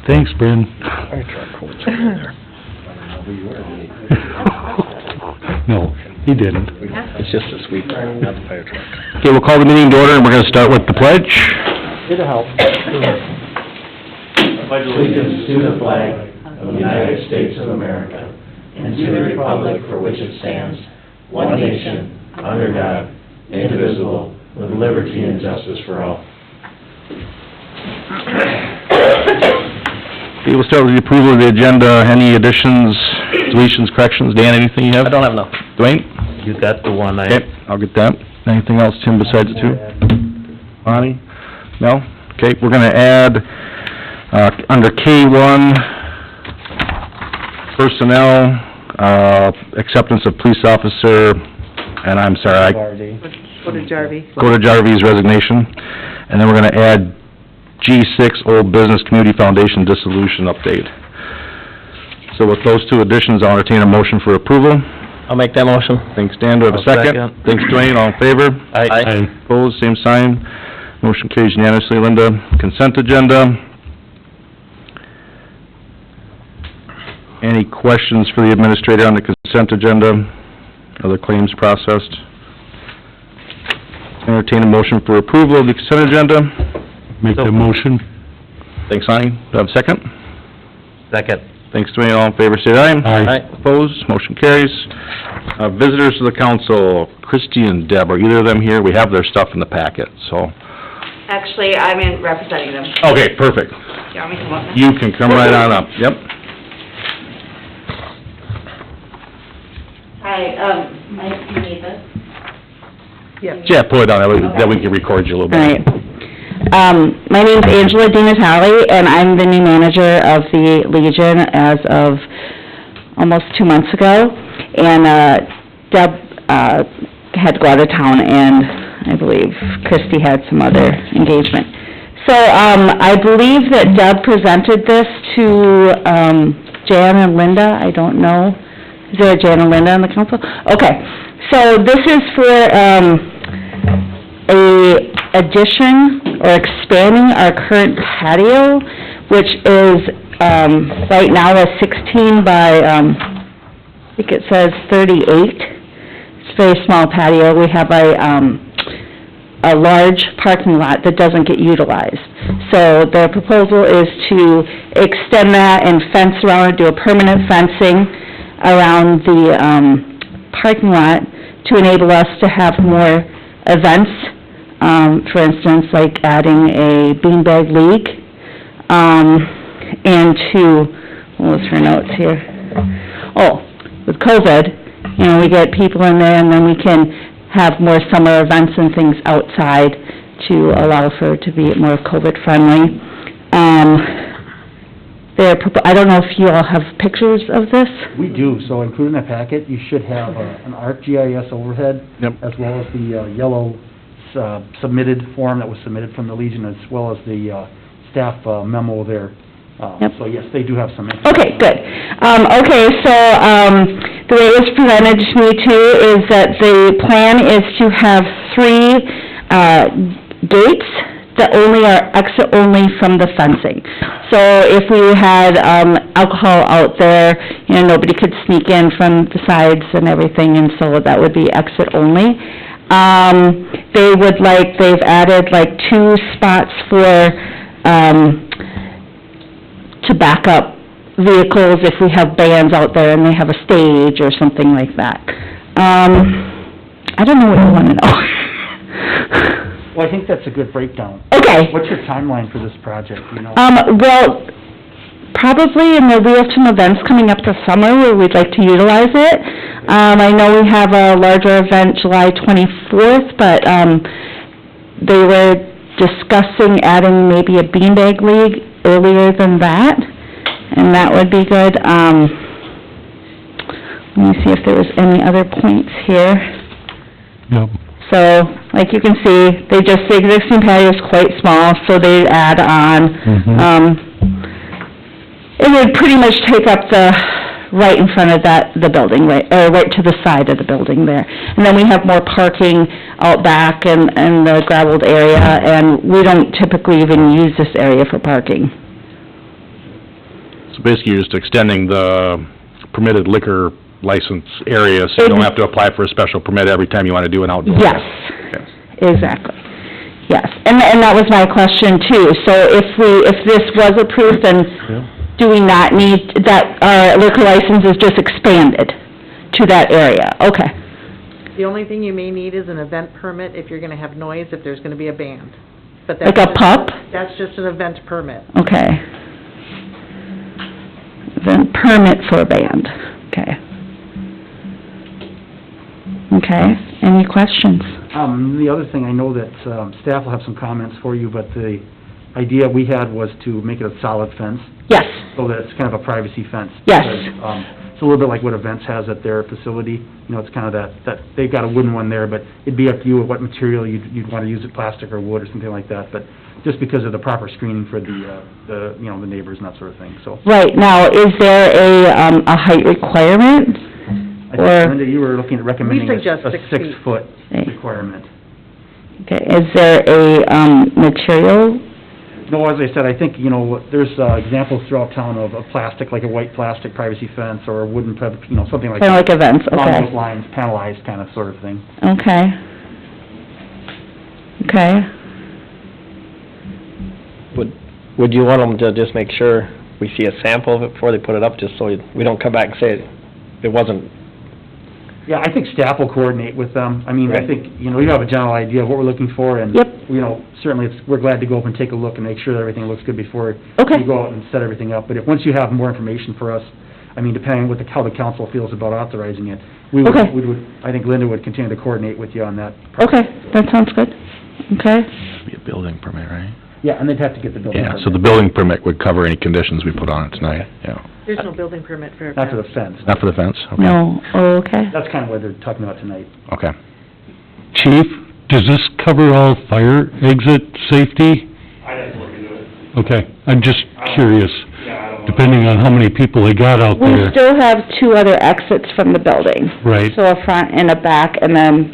Thanks, Bryn. Fire truck coach over there. No, he didn't. It's just a sweeper, not the fire truck. Okay, we'll call the meeting to order, and we're gonna start with the pledge. It'll help. Allegiance to the flag of the United States of America and to the republic for which it stands, one nation, under God, indivisible, with liberty and justice for all. Okay, we'll start with the approval of the agenda. Any additions, deletions, corrections? Dan, anything you have? I don't have enough. Dwayne? You got the one Okay, I'll get that. Anything else, Tim, besides the two? Bonnie? No? Okay, we're gonna add, under K1, personnel, acceptance of police officer, and I'm sorry, Go to Jarvie. go to Jarvie's resignation. And then we're gonna add G6, Old Business Community Foundation dissolution update. So with those two additions, I'll entertain a motion for approval. I'll make that motion. Thanks, Dan. Do I have a I'll second? second. Thanks, Dwayne. All in favor? Aye. Opposed, same sign. Motion carries unanimously. Linda, consent agenda. Any questions for the administrator on the consent agenda? Other claims processed? Entertain a motion for approval of the consent agenda. Make the motion. Thanks, Lonnie. Do I have a second? Second. Thanks, Dwayne. All in favor, say aye. Aye. Opposed, motion carries. Visitors to the council, Christie and Deb, are either of them here? We have their stuff in the packet, so. Actually, I'm in representing them. Okay, perfect. Do you want me to come up now? You can come right on up, yep. Hi, Mike, you need this? Yeah, pull it down, that we can record you a little All bit. right. My name's Angela DiNatale, and I'm the new manager of the Legion as of almost 2 months ago. And Deb had to go out of town, and I believe Christy had some other engagement. So I believe that Deb presented this to Jan and Linda. I don't know. Is there a Jan and Linda on the council? Okay. So this is for a addition or expanding our current patio, which is right now a 16 by, I think it says 38. It's a very small patio. We have a large parking lot that doesn't get utilized. So the proposal is to extend that and fence around it, do a permanent fencing around the parking lot to enable us to have more events. For instance, like adding a beanbag league, and what was her notes here? Oh, with COVID, we get people in there, and then we can have more summer events and things outside to allow for it to be more COVID-friendly. I don't know if you all have pictures of this? We do, so including the packet, you should have an ArcGIS overhead. Yep. As well as the yellow submitted form that was submitted from the Legion, as well as the staff memo there. Yep. So yes, they do have some. Okay, good. The way it was presented to me too is that the plan is to have 3 gates that only are exit only from the fencing. So if we had alcohol out there, nobody could sneak in from the sides and everything, and so that would be exit only. They've added 2 spots for to back up vehicles if we have bands out there and they have a stage or something like that. I don't know what you want to know. Well, I think that's a good breakdown. Okay. What's your timeline for this project, Well, probably, and we have some events coming up this summer where we'd like to utilize it. I know we have a larger event July 24th, but they were discussing adding maybe a beanbag league earlier than that, and that would be good. Let me see if there was any other points here. Yep. So, like you can see, the existing patio is quite small, so they add on. It would pretty much take up right in front of the building, right to the side of the building there. And then we have more parking out back and the gravelled area, and we don't typically even use this area for parking. So basically, you're just extending the permitted liquor license area, so you don't have to apply for a special permit every time you want to do an outdoor. Yes, exactly, yes. And that was my question too. So if this was approved, then do we not need, that our liquor license is just expanded to that area? Okay, The only thing you may need is an event permit if you're gonna have noise, if there's gonna be a band. But like that's a pup? That's just an event permit. Okay. Then permit for a band, okay. Okay, any questions? The other thing, I know that, staff will have some comments for you, but the idea we had was to make it a solid fence, Yes, so that it's kind of a privacy fence. Yes. Because, it's a little bit like what Events has at their facility, you know, it's kind of that, they've got a wooden one there, but it'd be up to you what material you'd want to use, it plastic or wood or something like that, but just because of the proper screening for the, you know, the neighbors and that sort of thing, so. right, now, is there a height requirement? I think, Or- Linda, you were looking at recommending We suggest a 6 feet. 6-foot Okay. requirement. Okay, is there a, material? No, as I said, I think, you know, there's, examples throughout town of plastic, like a white plastic privacy fence, or a wooden, you know, something like Kinda that. like events, Along okay. those lines, panelized kind of sort of thing. Okay. Okay, Would you want them to just make sure we see a sample of it before they put it up, just so we don't come back and say it wasn't? Yeah, I think staff will coordinate with them. I mean, I Right. think, you know, you have a general idea of what we're looking for, and, Yep. you know, certainly we're glad to go up and take a look and make sure that everything looks good before Okay. you go out and set everything up. But once you have more information for us, I mean, depending on how the council feels about authorizing it, Okay. I think Linda would continue to coordinate with you on that. okay, that sounds good, okay. Be a building permit, right? Yeah, and they'd have to get the building Yeah, permit. so the building permit would cover any conditions we put on it tonight, yeah. There's no building permit for a Not for the fence. fence. Not for the fence? Okay. No, okay. That's kind of what they're talking about tonight. Okay. Chief, does this cover all fire exit safety? I'd have to look into it. Okay, I'm just curious, Yeah, I don't know. depending on how many people they got out We there. still have 2 other exits from the building. Right. So a front and a back, and then,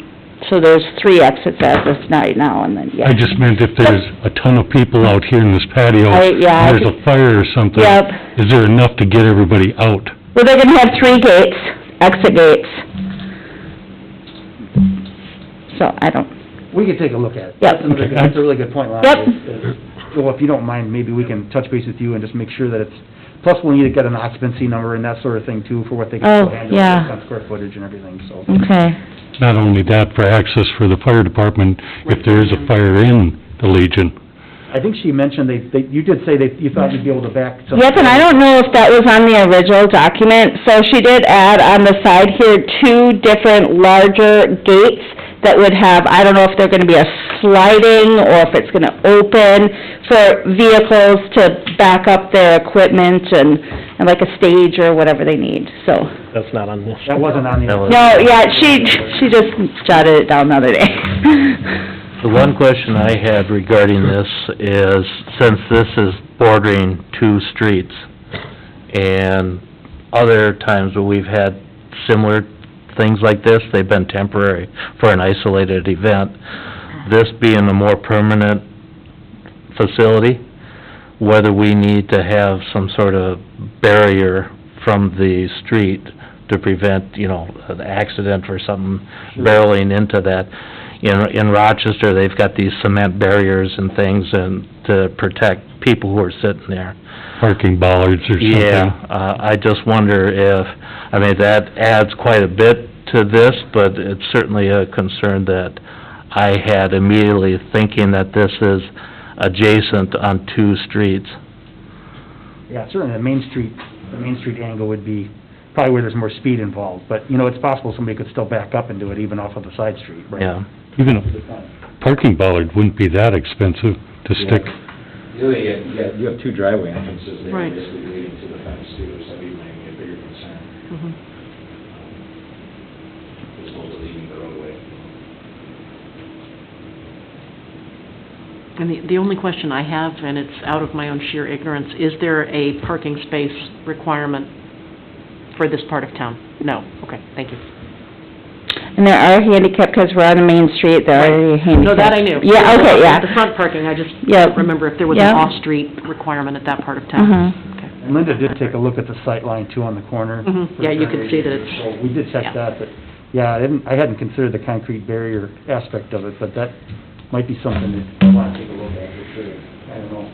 so there's 3 exits as of night now, and then, yeah. I just meant if there's a ton of people out here in this patio, yeah, I and there's a fire or something. Yep. Is there enough to get everybody out? Well, they're gonna have 3 gates, exit gates. So, I don't, We could take a look at it. Yep. That's a really good point, Lonnie. Yep. Well, if you don't mind, maybe we can touch base with you and just make sure that it's, plus we'll need to get an occupancy number and that sort of thing too, for what they can Oh, still handle yeah. based on square footage and everything, so. okay. Not only that, for access for the fire department, if there is a fire in the Legion. I think she mentioned you did say you thought you'd be able to back some. Yep, and I don't know if that was on the original document, so she did add on the side here 2 different larger gates that would have, I don't know if they're gonna be a sliding, or if it's gonna open for vehicles to back up their equipment and like a stage or whatever they need, so. That's not on this. That wasn't on the. That was- No, yeah, she just jotted it down the other day. The one question I had regarding this is, since this is bordering 2 streets, and other times when we've had similar things like this, they've been temporary for an isolated event, this being a more permanent facility, whether we need to have some sort of barrier from the street to prevent, you know, an accident or something barreling into that. In Rochester, they've got these cement barriers and things and to protect people who are sitting there. Parking bollards or something. Yeah, I just wonder if, I mean, that adds quite a bit to this, but it's certainly a concern that I had immediately thinking that this is adjacent on 2 streets. Yeah, certainly the Main Street angle would be probably where there's more speed involved, but, you know, it's possible somebody could still back up and do it even off of the side street, right? Yeah. Even a parking bollard wouldn't be that expensive to stick. Really, you have 2 driveway entrances there, Right. basically leading to the fence too, so that even might be a bigger concern, as opposed to leaving the roadway. And the only question I have, and it's out of my own sheer ignorance, is there a parking space requirement for this part of town? No, okay, thank you. And there are handicap, because we're on the main street, there are handicap. No, that I knew. Yeah, okay, yeah. The front parking, I just Yep. don't remember if there was Yep. an off-street requirement at that part of town. Mhm. Okay. And Linda did take a look at the sight line too on the corner. Mhm. Yeah, you can see that it's- So we did check yeah. that, but, yeah, I hadn't considered the concrete barrier aspect of it, but that might be something that you want to take a look at for sure. I don't know.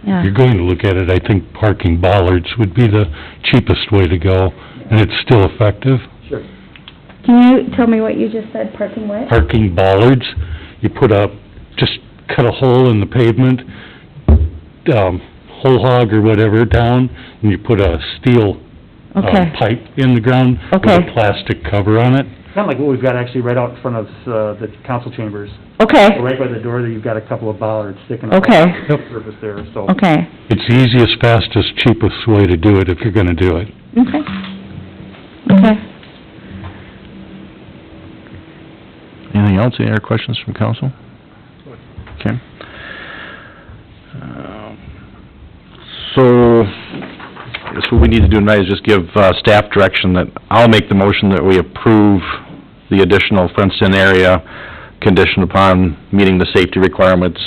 If you're going to look at it, I think parking bollards would be the cheapest way to go, and it's still effective. Sure. Can you tell me what you just said, parking what? Parking bollards, you put up, just cut a hole in the pavement, whole hog or whatever down, and you put a steel, Okay. pipe in the ground with Okay. a plastic cover on it. Kind of like what we've got actually right out in front of, the council chambers. Okay, Right by the door there, you've got a couple of bollards sticking. Okay. Up the surface there, so. okay, It's the easiest, fastest, cheapest way to do it if you're gonna do it. okay. Okay. Anything else, any other questions from council? Okay. So, I guess what we need to do tonight is just give, staff direction that, I'll make the motion that we approve the additional fenced-in area conditioned upon meeting the safety requirements,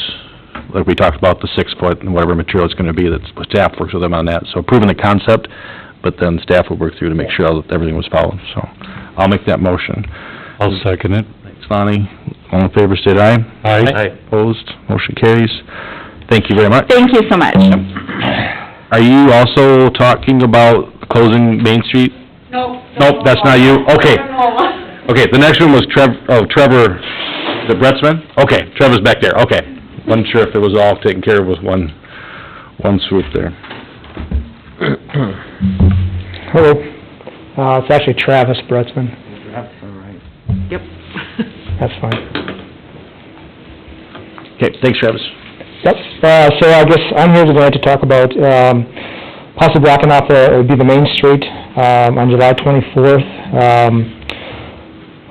like we talked about, the 6-foot and whatever material it's gonna be, that staff works with them on that. So approving the concept, but then staff will work through to make sure that everything was followed, so I'll make that motion. I'll second it. Thanks, Lonnie. All in favor, state aye. Aye. Opposed, motion carries. Thank you very much. Thank you so much. Are you also talking about closing Main Street? Nope. Nope, that's not you? Okay. Okay, the next one was Trevor, the Bretzman? Okay, Trevor's back there, okay. Wasn't sure if it was all taken care of with one swoop there. Hello, it's actually Travis Bretzman, Yep. that's fine. Okay, thanks, Travis. Yep, so I guess I'm here tonight to talk about, possibly blocking off, it would be the Main Street, on July 24th.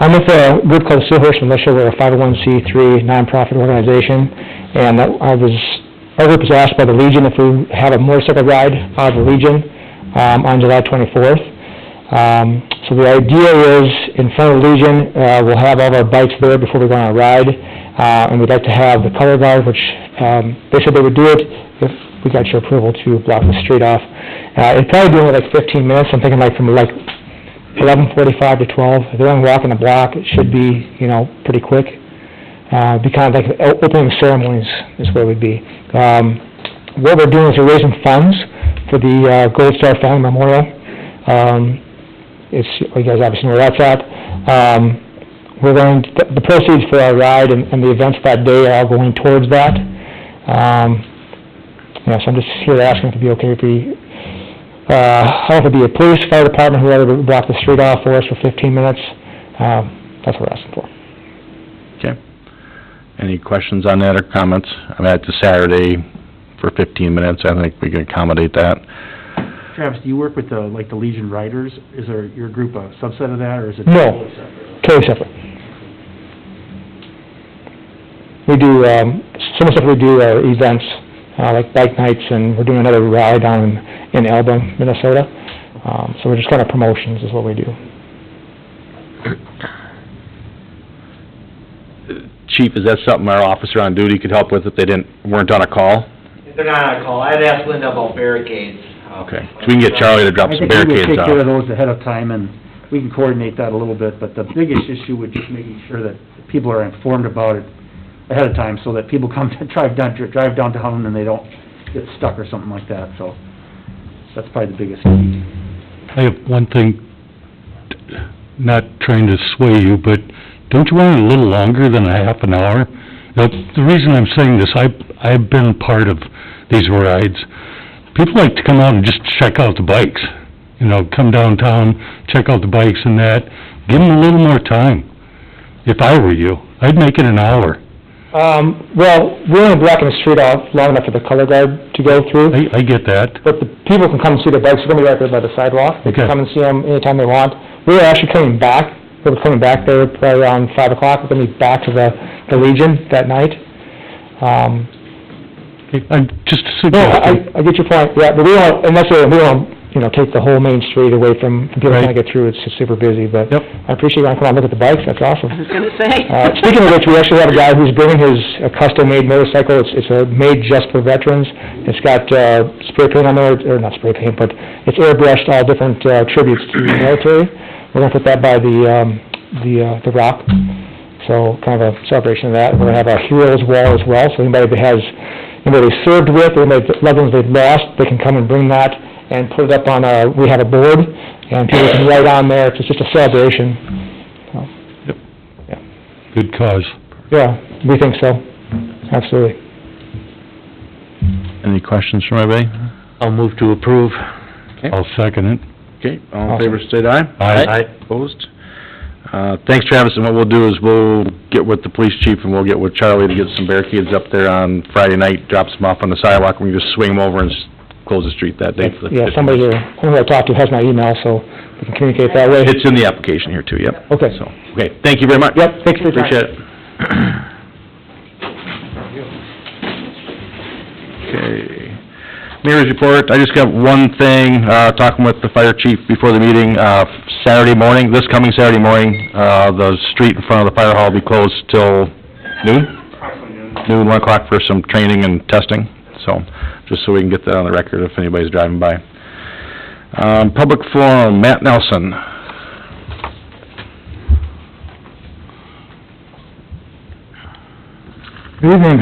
I'm with a group called Steelhurst Militia, we're a 501c3 nonprofit organization, and our group was asked by the Legion if we have a motorcycle ride out of the Legion, on July 24th. So the idea is, in front of the Legion, we'll have all of our bikes there before we go on a ride, and we'd like to have the color guard, which, they said they would do it if we got your approval to block the street off. It'd probably be only like 15 minutes, I'm thinking like from like 11:45 to 12. If they're only walking the block, it should be, pretty quick. Be kind of like opening ceremonies is where we'd be. What we're doing is we're raising funds for the Gold Star Family Memorial. You guys obviously know where that's at. We're going, the proceeds for our ride and the events that day are all going towards that. So I'm just here asking if it'd be okay if we, I don't know if it'd be a police, fire department, whoever would block the street off for us for 15 minutes. That's what we're asking for. Okay. Any questions on that or comments? I mean, it's a Saturday for 15 minutes, I think we can accommodate that. Travis, do you work with the Legion Riders? Is your group a subset of that, or is it? No. totally separate? Totally separate. We do, some of the stuff we do are events, like bike nights, and we're doing another rally down in Elba, Minnesota. So we're just kind of promotions is what we do. Chief, is that something our officer on duty could help with if they weren't on a call? If they're not on call, I'd ask Linda about barricades. Okay, so we can get Charlie to drop some I think we barricades would take care of off. those ahead of time, and we can coordinate that a little bit, but the biggest issue would just making sure that people are informed about it ahead of time, so that people come to drive downtown and they don't get stuck or something like that, so that's probably the biggest key. I have one thing, not trying to sway you, but don't you want it a little longer than a half an hour? The reason I'm saying this, I've been part of these rides. People like to come out and just check out the bikes, come downtown, check out the bikes and that. Give them a little more time. If I were you, I'd make it an hour. Well, we're only blocking the street off long enough for the color guard to go through. I get that. But the people can come and see their bikes, they're gonna be right there by the sidewalk. They Okay. can come and see them anytime they want. We're actually coming back, we're coming back there probably around 5 o'clock, we're gonna be back to the Legion that night. I'm just No, suggesting. I get your point, yeah, but we don't take the whole main street away from people Right. trying to get through, it's just super busy, but Yep. I appreciate you coming out and look at the bikes, that's awesome. I was gonna say. Speaking of which, we actually have a guy who's bringing his custom-made motorcycle, it's made just for veterans. It's got, spray paint on there, or not spray paint, but it's airbrushed, all different, tributes to the military. We're gonna put that by the Rock, so kind of a celebration of that. We're gonna have a heroes wall as well, so anybody that has, anybody they served with, or anybody, loved ones they've lost, they can come and bring that and put it up on we have a board, and people can write on there, it's just a celebration. So, Good cause. yeah, we think so, absolutely. Any questions from anybody? I'll move to approve. I'll second it. Okay, all in favor, state aye. Aye. Opposed? Thanks, Travis, and what we'll do is we'll get with the police chief and we'll get with Charlie to get some barricades up there on Friday night, drop some off on the sidewalk, and we can just swing them over and close the street that day for the... Yeah, somebody here, whoever I talked to has my email, so we can communicate that way. It's in the application here too, yep. Okay. So, okay, thank you very much. Yep, thanks for your time. Appreciate it. Okay. Mayor's report, I just got one thing, talking with the fire chief before the meeting, Saturday morning, this coming Saturday morning, the street in front of the fire hall will be closed till noon? Noon, 1 o'clock for some training and testing, so, just so we can get that on the record if anybody's driving by. Public forum, Matt Nelson. Good evening.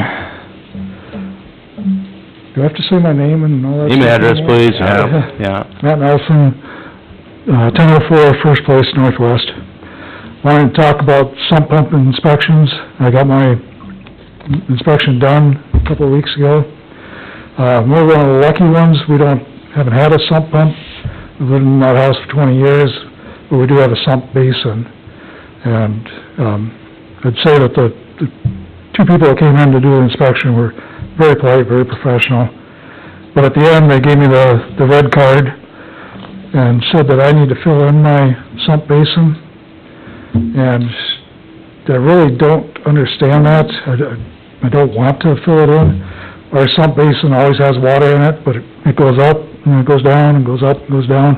Do I have to say my name and all that? Name and stuff address, in please, there? yeah. Matt Nelson, 1004 First Place Northwest. Wanted to talk about sump pump inspections. I got my inspection done a couple of weeks ago. We're one of the lucky ones. We haven't had a sump pump. We've lived in that house for 20 years, but we do have a sump basin. And I'd say that the two people that came in to do the inspection were very polite, very professional. But at the end, they gave me the red card and said that I need to fill in my sump basin. And I really don't understand that. I don't want to fill it in. Our sump basin always has water in it, but it goes up and it goes down and goes up and goes down.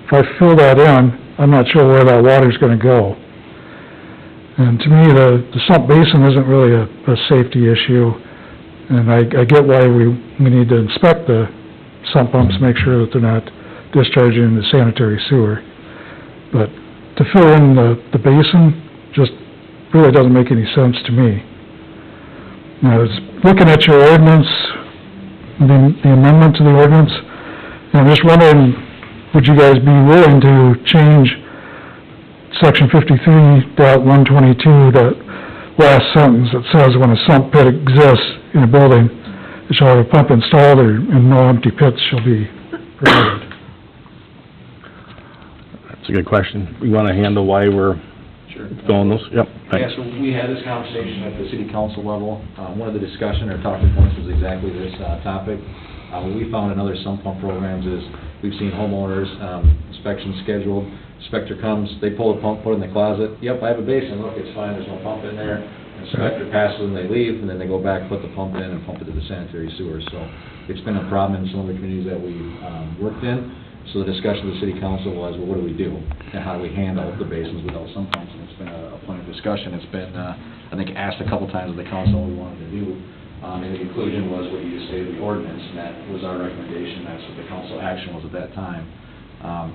If I fill that in, I'm not sure where that water's gonna go. And to me, the sump basin isn't really a safety issue. And I get why we need to inspect the sump pumps, make sure that they're not discharging into sanitary sewer. But to fill in the basin just really doesn't make any sense to me. Now, I was looking at your ordinance, the amendment to the ordinance, and I'm just wondering, would you guys be willing to change section 53.122, that last sentence that says, when a sump pit exists in a building, it shall have a pump installed and no empty pits shall be permitted. That's a good question. We wanna handle why we're Sure. filling those? Yep, Yeah, thanks. so we had this conversation at the city council level. One of the discussion or talking points was exactly this topic. What we found in other sump pump programs is, we've seen homeowners, inspections scheduled, inspector comes, they pull the pump, put it in the closet, yep, I have a basin, look, it's fine, there's no pump in there. Inspector passes them, they leave, and then they go back, put the pump in, and pump it to the sanitary sewer. So it's been a problem in some of the communities that we've worked in. So the discussion of the city council was, well, what do we do? And how do we handle the basins without sump pumps? And it's been a point of discussion. It's been, I think, asked a couple times of the council what we wanted to do. And the conclusion was what you just stated, the ordinance, and that was our recommendation. That's what the council action was at that time.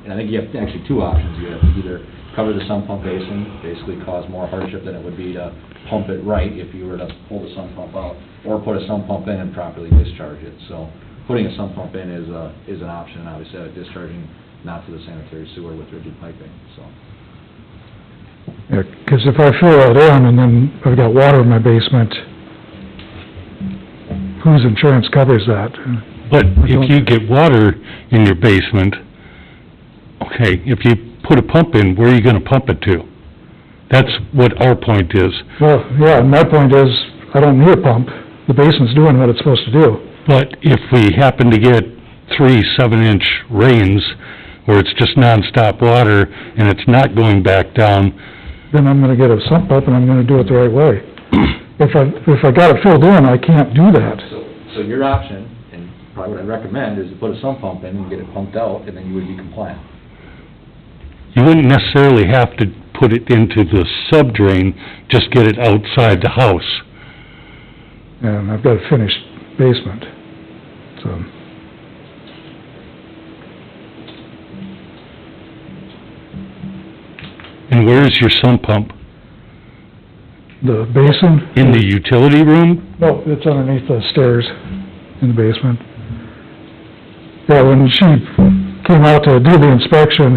And I think you have actually two options. You have to either cover the sump pump basin, basically cause more hardship than it would be to pump it right if you were to pull the sump pump out, or put a sump pump in and properly discharge it. So putting a sump pump in is an option, and obviously discharging not to the sanitary sewer with rigid piping, so. Yeah, 'cause if I fill that in and then I've got water in my basement, whose insurance covers that? But if you get water in your basement, okay, if you put a pump in, where are you gonna pump it to? That's what our point is. Well, yeah, my point is, I don't need a pump. The basin's doing what it's supposed to do. But if we happen to get 3 7-inch rains, where it's just nonstop water, and it's not going back down, Then I'm gonna get a sump pump and I'm gonna do it the right way. If I got it filled in, I can't do that. So your option, and probably what I'd recommend is to put a sump pump in and get it pumped out, and then you would be compliant. You wouldn't necessarily have to put it into the sub-drain, just get it outside the house. And I've got a finished basement, so. And where's your sump pump? The basin? In the utility room? No, it's underneath the stairs in the basement. Yeah, when she came out to do the inspection,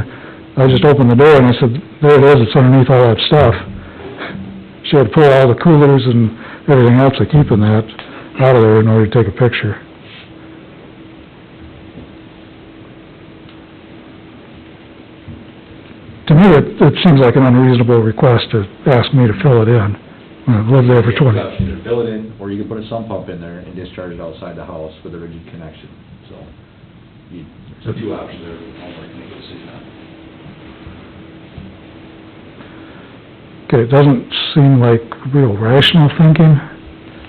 I just opened the door and I said, there it is, it's underneath all that stuff. She had to pull all the coolers and everything else to keep in that out of there in order to take a picture. To me, it seems like an unreasonable request to ask me to fill it in. I've lived there for 20. Either fill it in, or you can put a sump pump in there and discharge it outside the house with a rigid connection, so. There's a few options there, the homeowner can make a decision on. Okay, it doesn't seem like real rational thinking.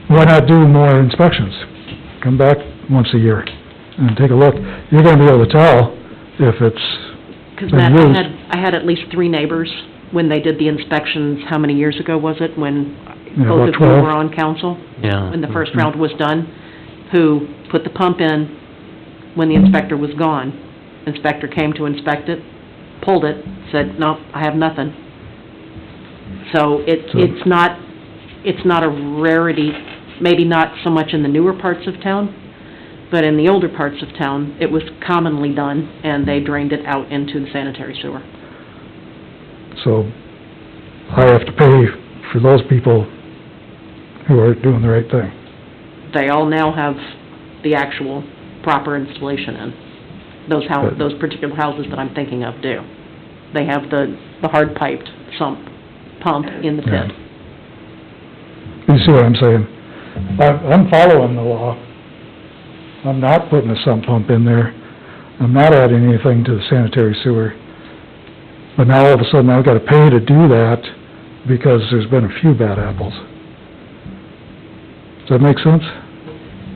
Why not do more inspections? Come back once a year and take a look. You're gonna be able to tell if it's Because been Matt, used. I had at least 3 neighbors when they did the inspections, how many years ago was it, when Yeah, both about of you 12. were on council? Yeah. When the first round was done, who put the pump in when the inspector was gone. Inspector came to inspect it, pulled it, said, no, I have nothing. So it's not a rarity, maybe not so much in the newer parts of town, but in the older parts of town, it was commonly done, and they drained it out into the sanitary sewer. So I have to pay for those people who are doing the right thing. They all now have the actual proper installation in. Those particular houses that I'm thinking of do. They have the hard piped pump in the pit. You see what I'm saying? I'm following the law. I'm not putting a sump pump in there. I'm not adding anything to the sanitary sewer. But now all of a sudden I've got to pay to do that because there's been a few bad apples. Does that make sense?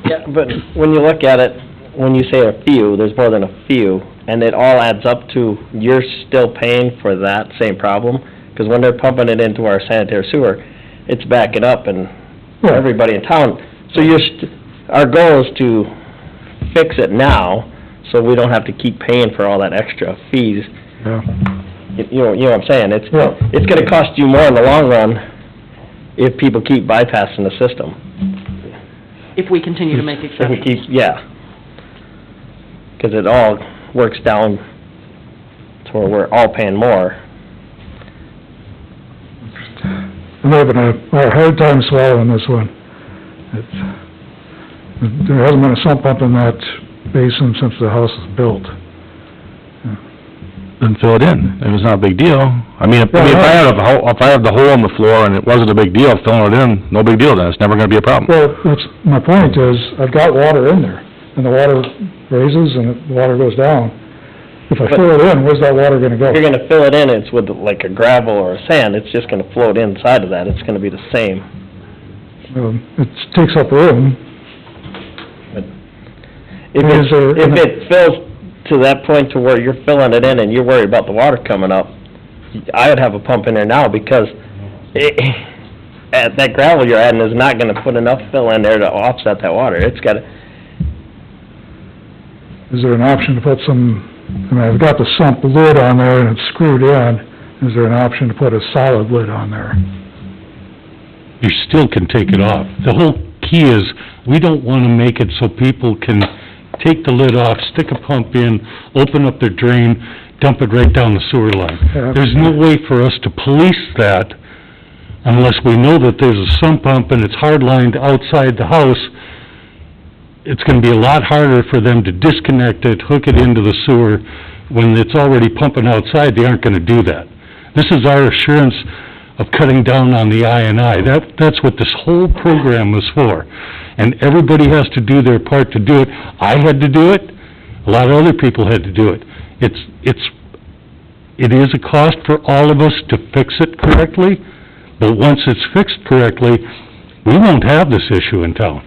Yeah, but when you look at it, when you say a few, there's more than a few, and it all adds up to, you're still paying for that same problem, because when they're pumping it into our sanitary sewer, it's backing up and everybody in town, so our goal is to fix it now, so we don't have to keep paying for all that extra fees. Yeah. You know what I'm saying? It's gonna cost you more in the long run if people keep bypassing the system. If we continue to make If exceptions. we keep, yeah. Because it all works down to where we're all paying more. I'm having a hard time swallowing this one. There hasn't been a sump pump in that basin since the house was built. Then fill it in. It was not a big deal. I mean, if I have the hole in the floor and it wasn't a big deal, filling it in, no big deal then. It's never gonna be a problem. Well, my point is, I've got water in there, and the water raises and the water goes down. If I fill it in, where's that water gonna go? If you're gonna fill it in, it's with like a gravel or a sand, it's just gonna float inside of that, it's gonna be the same. It takes up room. If it fills to that point to where you're filling it in and you're worried about the water coming up, I would have a pump in there now, because that gravel you're adding is not gonna put enough fill in there to offset that water. It's gotta... Is there an option to put I've got the sump lid on there and it's screwed in. Is there an option to put a solid lid on there? You still can take it off. The whole key is, we don't wanna make it so people can take the lid off, stick a pump in, open up their drain, dump it right down the sewer line. Yeah. There's no way for us to police that unless we know that there's a sump pump and it's hard-lined outside the house. It's gonna be a lot harder for them to disconnect it, hook it into the sewer. When it's already pumping outside, they aren't gonna do that. This is our assurance of cutting down on the I&I. That's what this whole program was for. And everybody has to do their part to do it. I had to do it. A lot of other people had to do it. It is a cost for all of us to fix it correctly, but once it's fixed correctly, we won't have this issue in town.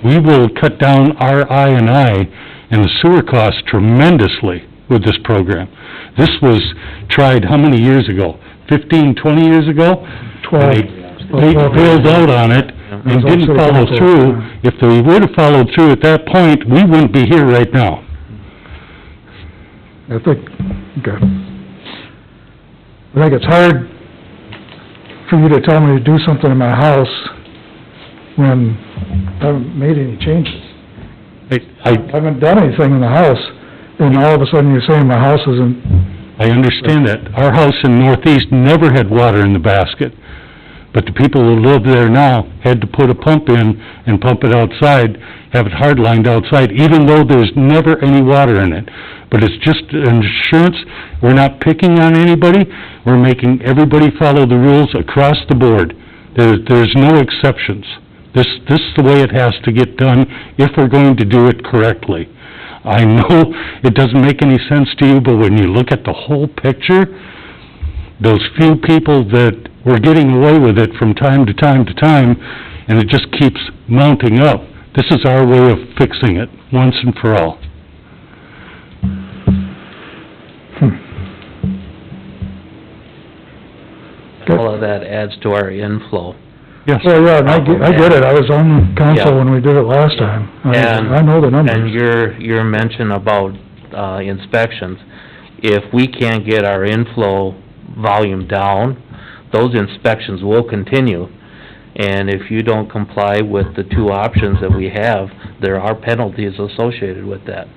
we will cut down our I&I and the sewer costs tremendously with this program. This was tried how many years ago? 15, 20 years ago? 12. They bailed out on it and didn't follow through. If they would've followed through at that point, we wouldn't be here right now. I think, okay. I think it's hard for you to tell me to do something in my house when I haven't made any changes. I haven't done anything in the house, and all of a sudden you're saying my house isn't... I understand that. Our house in Northeast never had water in the basket, but the people who live there now had to put a pump in and pump it outside, have it hard-lined outside, even though there's never any water in it. But it's just an assurance, we're not picking on anybody, we're making everybody follow the rules across the board. There's no exceptions. This is the way it has to get done if we're going to do it correctly. I know it doesn't make any sense to you, but when you look at the whole picture, those few people that were getting away with it from time to time to time, and it just keeps mounting up, this is our way of fixing it, once and for all. All of that adds to our inflow. Yes. Well, yeah, and I get it, I was on council when we did it last time. I know the numbers. And your mention about, inspections, if we can't get our inflow volume down, those inspections will continue. And if you don't comply with the two options that we have, there are penalties associated with that.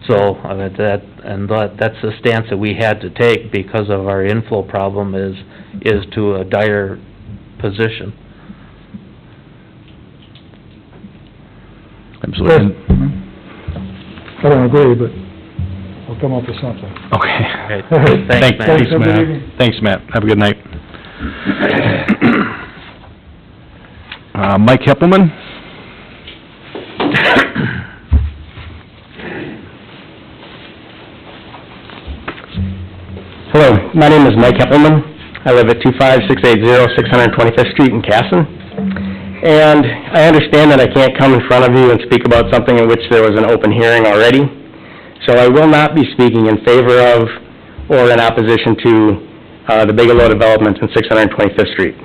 So, I mean, that's the stance that we had to take because of our inflow problem is to a dire position. Absolutely. I don't agree, but we'll come up with something. Okay. Thanks, Matt. Thanks, Matt. Thanks, Matt. Have a good night. Mike Heppelman? Hello, my name is Mike Heppelman. I live at 25680 625th Street in Casson. And I understand that I can't come in front of you and speak about something in which there was an open hearing already. So I will not be speaking in favor of or in opposition to the Bigelow development in 625th Street.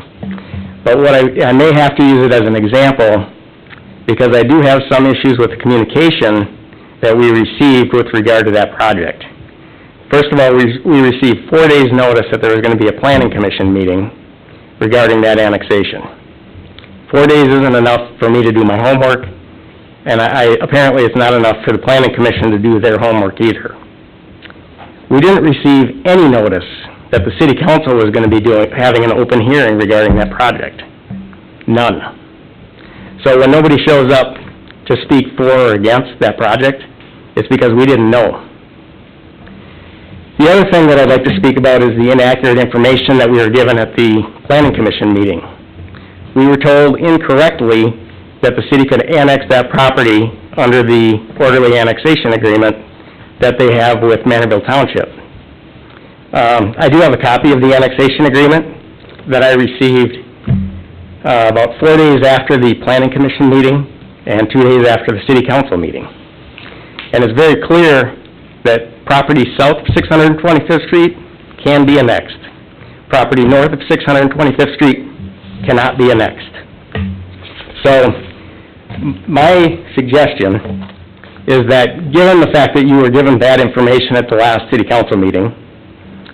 But what I may have to use it as an example because I do have some issues with the communication that we received with regard to that project. First of all, we received 4 days' notice that there was going to be a planning commission meeting regarding that annexation. 4 days isn't enough for me to do my homework, and apparently it's not enough for the planning commission to do their homework either. We didn't receive any notice that the city council was going to be having an open hearing regarding that project. None. So when nobody shows up to speak for or against that project, it's because we didn't know. The other thing that I'd like to speak about is the inaccurate information that we were given at the planning commission meeting. We were told incorrectly that the city could annex that property under the orderly annexation agreement that they have with Manorville Township. I do have a copy of the annexation agreement that I received about 4 days after the planning commission meeting and 2 days after the city council meeting. And it's very clear that property south of 625th Street can be annexed. Property north of 625th Street cannot be annexed. So, my suggestion is that, given the fact that you were given bad information at the last city council meeting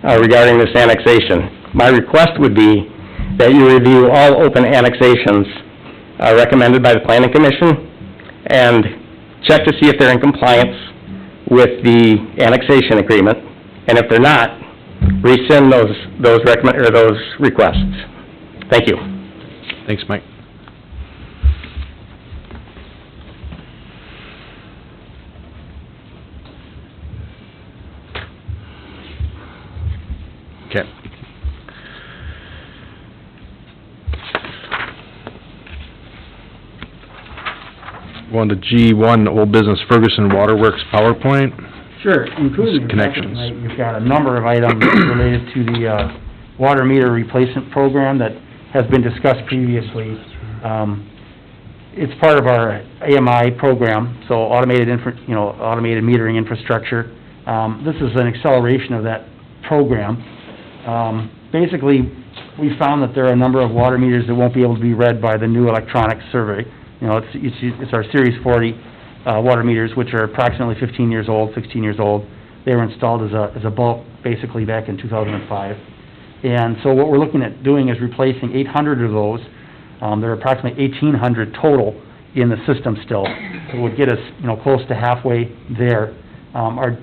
regarding this annexation, my request would be that you review all open annexations recommended by the planning commission and check to see if they're in compliance with the annexation agreement, and if they're not, rescind those requests. Thank you. Thanks, Mike. Okay. Going to G1, Old Business Ferguson Waterworks PowerPoint. Sure, including Connections. you've got a number of items related to the water meter replacement program that has been discussed previously. it's part of our AMI program, so automated automated metering infrastructure. This is an acceleration of that program. Basically, we found that there are a number of water meters that won't be able to be read by the new electronic survey. It's our Series 40 water meters, which are approximately 15 years old, 16 years old. They were installed as a bulk, basically, back in 2005. And so what we're looking at doing is replacing 800 of those. There are approximately 1,800 total in the system still. So it would get us, close to halfway there. Our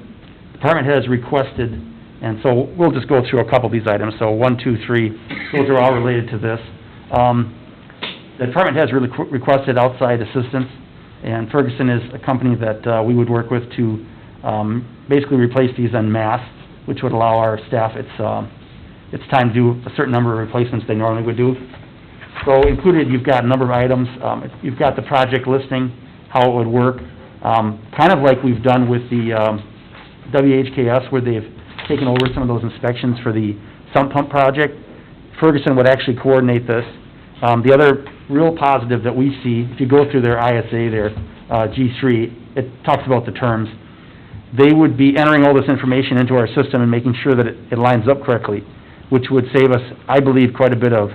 department has requested, and so we'll just go through a couple of these items. So 1, 2, 3, those are all related to this. The department has really requested outside assistance, and Ferguson is a company that we would work with to basically replace these en masse, which would allow our staff it's time to do a certain number of replacements they normally would do. So included, you've got a number of items. You've got the project listing, how it would work, kind of like we've done with the WHKS, where they've taken over some of those inspections for the sump pump project. Ferguson would actually coordinate this. The other real positive that we see, if you go through their ISA, their G3, it talks about the terms. They would be entering all this information into our system and making sure that it lines up correctly, which would save us, I believe, quite a bit of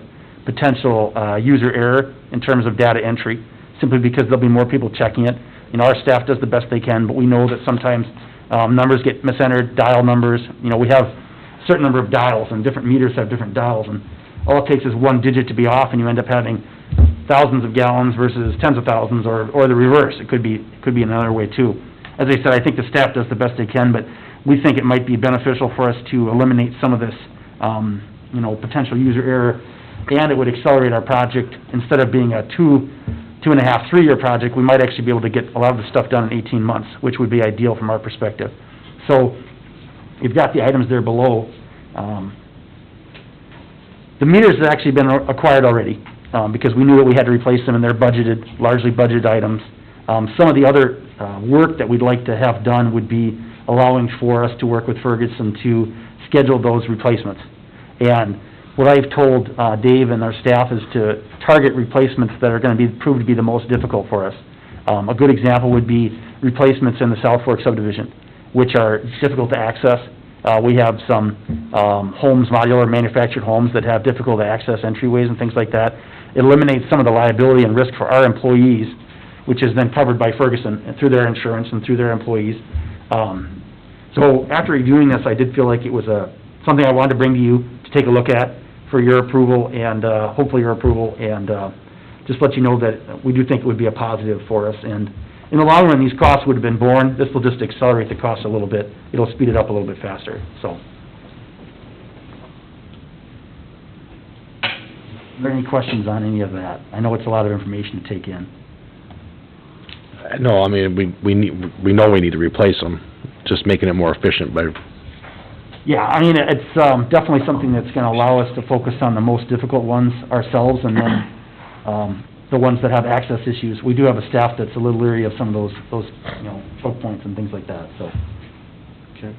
potential user error in terms of data entry, simply because there'll be more people checking it. Our staff does the best they can, but we know that sometimes numbers get misentered, dial numbers. We have a certain number of dials, and different meters have different dials, and all it takes is one digit to be off, and you end up having thousands of gallons versus tens of thousands, or the reverse. It could be another way, too. As I said, I think the staff does the best they can, but we think it might be beneficial for us to eliminate some of this, potential user error, and it would accelerate our project. Instead of being a 2.5, 3-year project, we might actually be able to get a lot of the stuff done in 18 months, which would be ideal from our perspective. So, you've got the items there below. The meters have actually been acquired already, because we knew that we had to replace them, and they're budgeted, largely budgeted items. Some of the other work that we'd like to have done would be allowing for us to work with Ferguson to schedule those replacements. And what I've told Dave and our staff is to target replacements that are going to prove to be the most difficult for us. A good example would be replacements in the South Fork subdivision, which are difficult to access. We have some homes, modular manufactured homes, that have difficult to access entryways and things like that. It eliminates some of the liability and risk for our employees, which is then covered by Ferguson and through their insurance and through their employees. So after reviewing this, I did feel like it was something I wanted to bring to you to take a look at for your approval and hopefully your approval, and just let you know that we do think it would be a positive for us. And in the long run, these costs would have been borne. This will just accelerate the cost a little bit. It'll speed it up a little bit faster, so. Are there any questions on any of that? I know it's a lot of information to take in. No, I mean, we know we need to replace them, just making it more efficient by... Yeah, I mean, it's definitely something that's gonna allow us to focus on the most difficult ones ourselves, and then the ones that have access issues. We do have a staff that's a little leery of some of those choke points and things like that, so. Okay.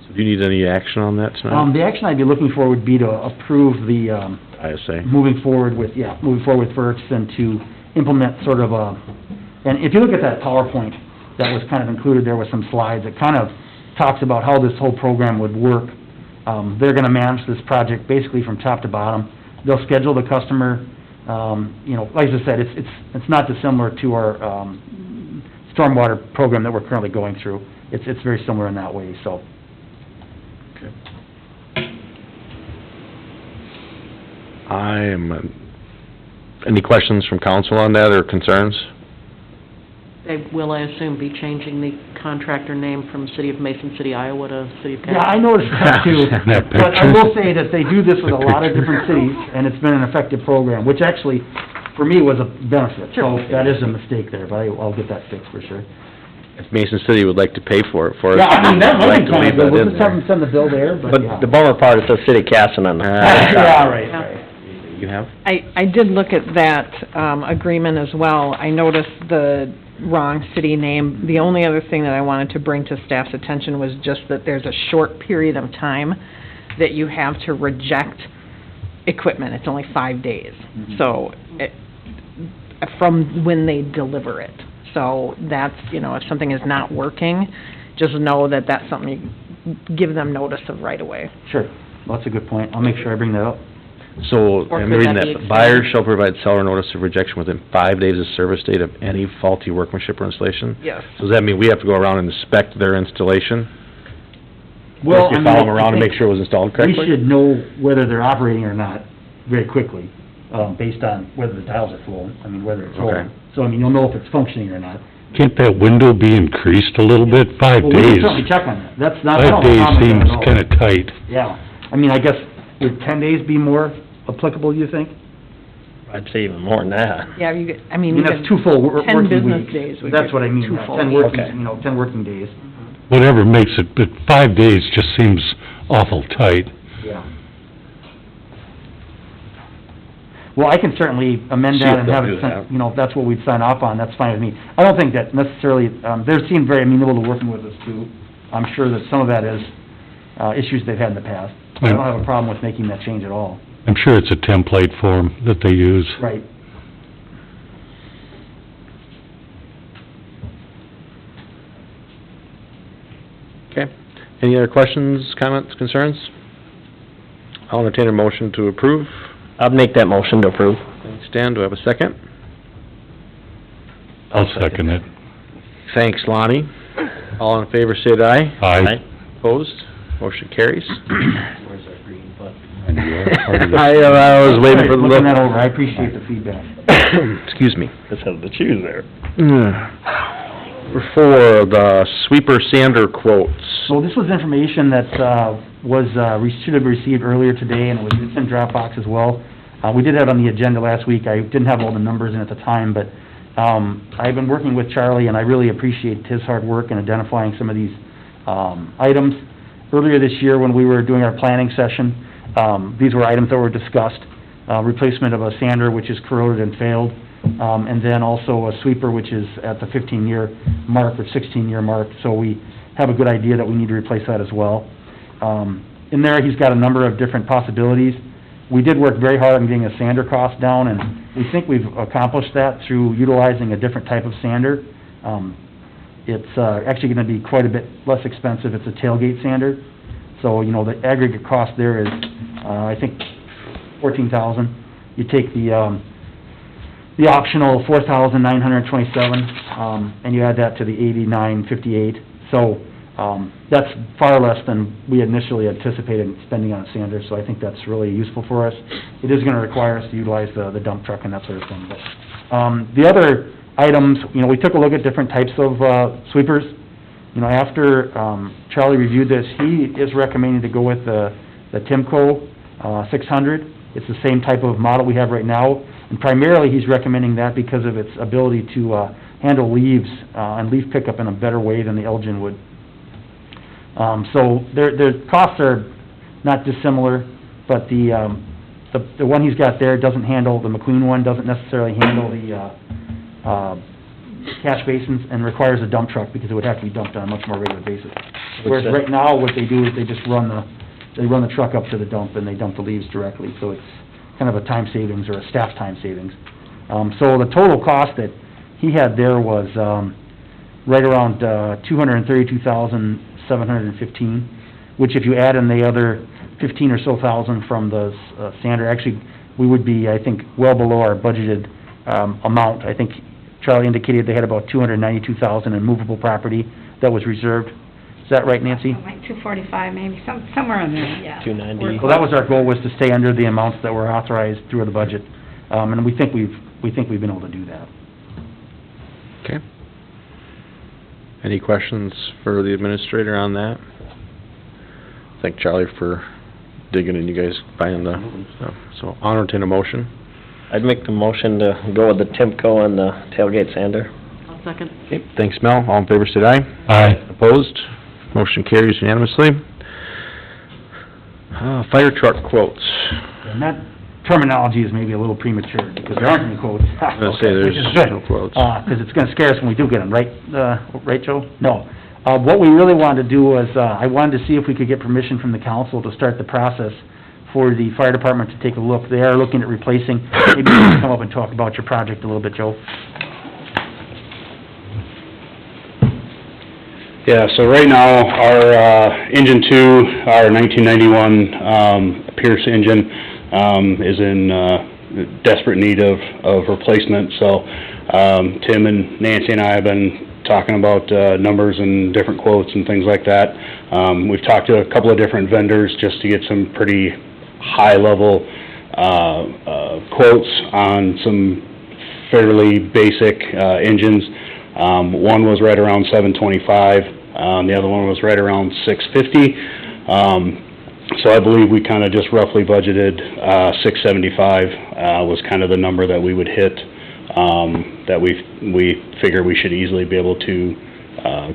So do you need any action on that tonight? The action I'd be looking for would be to approve the, ISA. moving forward with Ferguson to implement sort of and if you look at that PowerPoint that was kind of included there with some slides, it kind of talks about how this whole program would work. They're gonna manage this project basically from top to bottom. They'll schedule the customer, like I said, it's not dissimilar to our, stormwater program that we're currently going through. It's very similar in that way, so. Okay. Any questions from council on that or concerns? They will, I assume, be changing the contractor name from City of Mason City, Iowa to City of Castle? Yeah, I noticed that too, but I will say that they do this with a lot of different cities, and it's been an effective program, which actually, for me, was a benefit. So that is a mistake there, but I'll get that fixed for sure. If Mason City would like to pay for it for us... Yeah, I mean, that might like be to kind leave of good, that we'll in just have there. them send the bill there, but yeah. But the bummer part, it says City of Casson on the... Yeah, right. You have? I did look at that, agreement as well. I noticed the wrong city name. The only other thing that I wanted to bring to staff's attention was just that there's a short period of time that you have to reject equipment. It's only 5 days. Mhm. So, from when they deliver it. So that's, if something is not working, just know that that's something you give them notice of right away. Sure, well, that's a good point, I'll make sure I bring that up. So, Or I'm could reading that be that, buyer expanded? shall provide seller notice of rejection within 5 days of service date of any faulty workmanship or installation? Yes. So does that mean we have to go around and inspect their installation? Well, Just I mean, follow them I around and think make sure it was installed We correctly? should know whether they're operating or not very quickly, based on whether the tiles are flowing, I mean, whether it's Okay. rolling. So, I mean, you'll know if it's functioning or not. Can't that window be increased a little bit? 5 Well, we can days. certainly check on that, that's not, I 5 don't have a days problem with seems that at all. kinda tight. Yeah, I mean, I guess, would 10 days be more applicable, you think? I'd say even more than that. Yeah, I mean, that's two full working 10 weeks. business days would That's be what I mean, two yeah, full 10 weeks. working, Okay. 10 working days, Whatever makes it, but 5 days just seems awful tight. yeah. Well, I can certainly amend See that if and they'll have do it, that. sent, if that's what we'd sign off on, that's fine with me. I don't think that necessarily, they seem very amenable to working with us too. I'm sure that some of that is, issues they've had in the past. I don't have a problem with making that change at all. I'm sure it's a template form that they use. Right. Okay. Any other questions, comments, concerns? I'll entertain a motion to approve. I'd make that motion to approve. Thanks, Dan. Do I have a second? I'll second it. Thanks, Lonnie. All in favor, say aye. Aye. Opposed? Motion carries. Where's our green button? I was waiting for the Looking that look. over, I appreciate the feedback. Excuse me. Just have to choose there. Number 4, the sweeper sander quotes. So this was information that, should have received earlier today, and it's in Dropbox as well. We did have it on the agenda last week, I didn't have all the numbers in at the time, but, I've been working with Charlie, and I really appreciate his hard work in identifying some of these, items. Earlier this year, when we were doing our planning session, these were items that were discussed. Replacement of a sander, which is corroded and failed, and then also a sweeper, which is at the 15-year mark or 16-year mark, so we have a good idea that we need to replace that as well. In there, he's got a number of different possibilities. We did work very hard on getting a sander cost down, and we think we've accomplished that through utilizing a different type of sander. It's actually gonna be quite a bit less expensive, it's a tailgate sander. So, the aggregate cost there is, I think, $14,000. You take the optional $4,927, and you add that to the $89,558. So, that's far less than we initially anticipated spending on a sander, so I think that's really useful for us. It is gonna require us to utilize the dump truck and that sort of thing, but, the other items, we took a look at different types of, sweepers. After, Charlie reviewed this, he is recommending to go with the Timco, 600. It's the same type of model we have right now, and primarily he's recommending that because of its ability to, handle leaves, and leaf pickup in a better way than the Elgin would. So their costs are not dissimilar, but the one he's got there doesn't handle, the McLean one doesn't necessarily handle the, catch basins and requires a dump truck because it would have to be dumped on a much more regular basis. Whereas right now, what they do is they just run the truck up to the dump and they dump the leaves directly, so it's kind of a time savings or a staff time savings. So the total cost that he had there was, right around, $232,715, which if you add in the other 15 or so thousand from the, sander, actually, we would be, I think, well below our budgeted, amount. I think Charlie indicated they had about $292,000 in movable property that was reserved. Is that right, Nancy? Like 245 maybe, somewhere in there, yeah. 290. Well, that was our goal, was to stay under the amounts that were authorized through the budget, and we think we've been able to do that. Okay. Any questions for the administrator on that? Thank Charlie for digging and you guys finding the stuff. So I'll entertain a motion. I'd make the motion to go with the Timco and the tailgate sander. I'll second. Okay, thanks, Mel. All in favor, say aye. Aye. Opposed? Motion carries unanimously. Fire truck quotes. And that terminology is maybe a little premature, because there aren't any quotes. I was gonna say, there's Which is good, no quotes. because it's gonna scare us when we do get them, right, right, Joe? No. What we really wanted to do was, I wanted to see if we could get permission from the council to start the process for the fire department to take a look. They are looking at replacing. Maybe you can come up and talk about your project a little bit, Joe. Yeah, so right now, our, engine two, our 1991, Pierce engine, is in, desperate need of replacement, so, Tim and Nancy and I have been talking about, numbers and different quotes and things like that. We've talked to a couple of different vendors just to get some pretty high-level, quotes on some fairly basic, engines. One was right around $725, the other one was right around $650. So I believe we kinda just roughly budgeted, $675, was kind of the number that we would hit, that we figure we should easily be able to,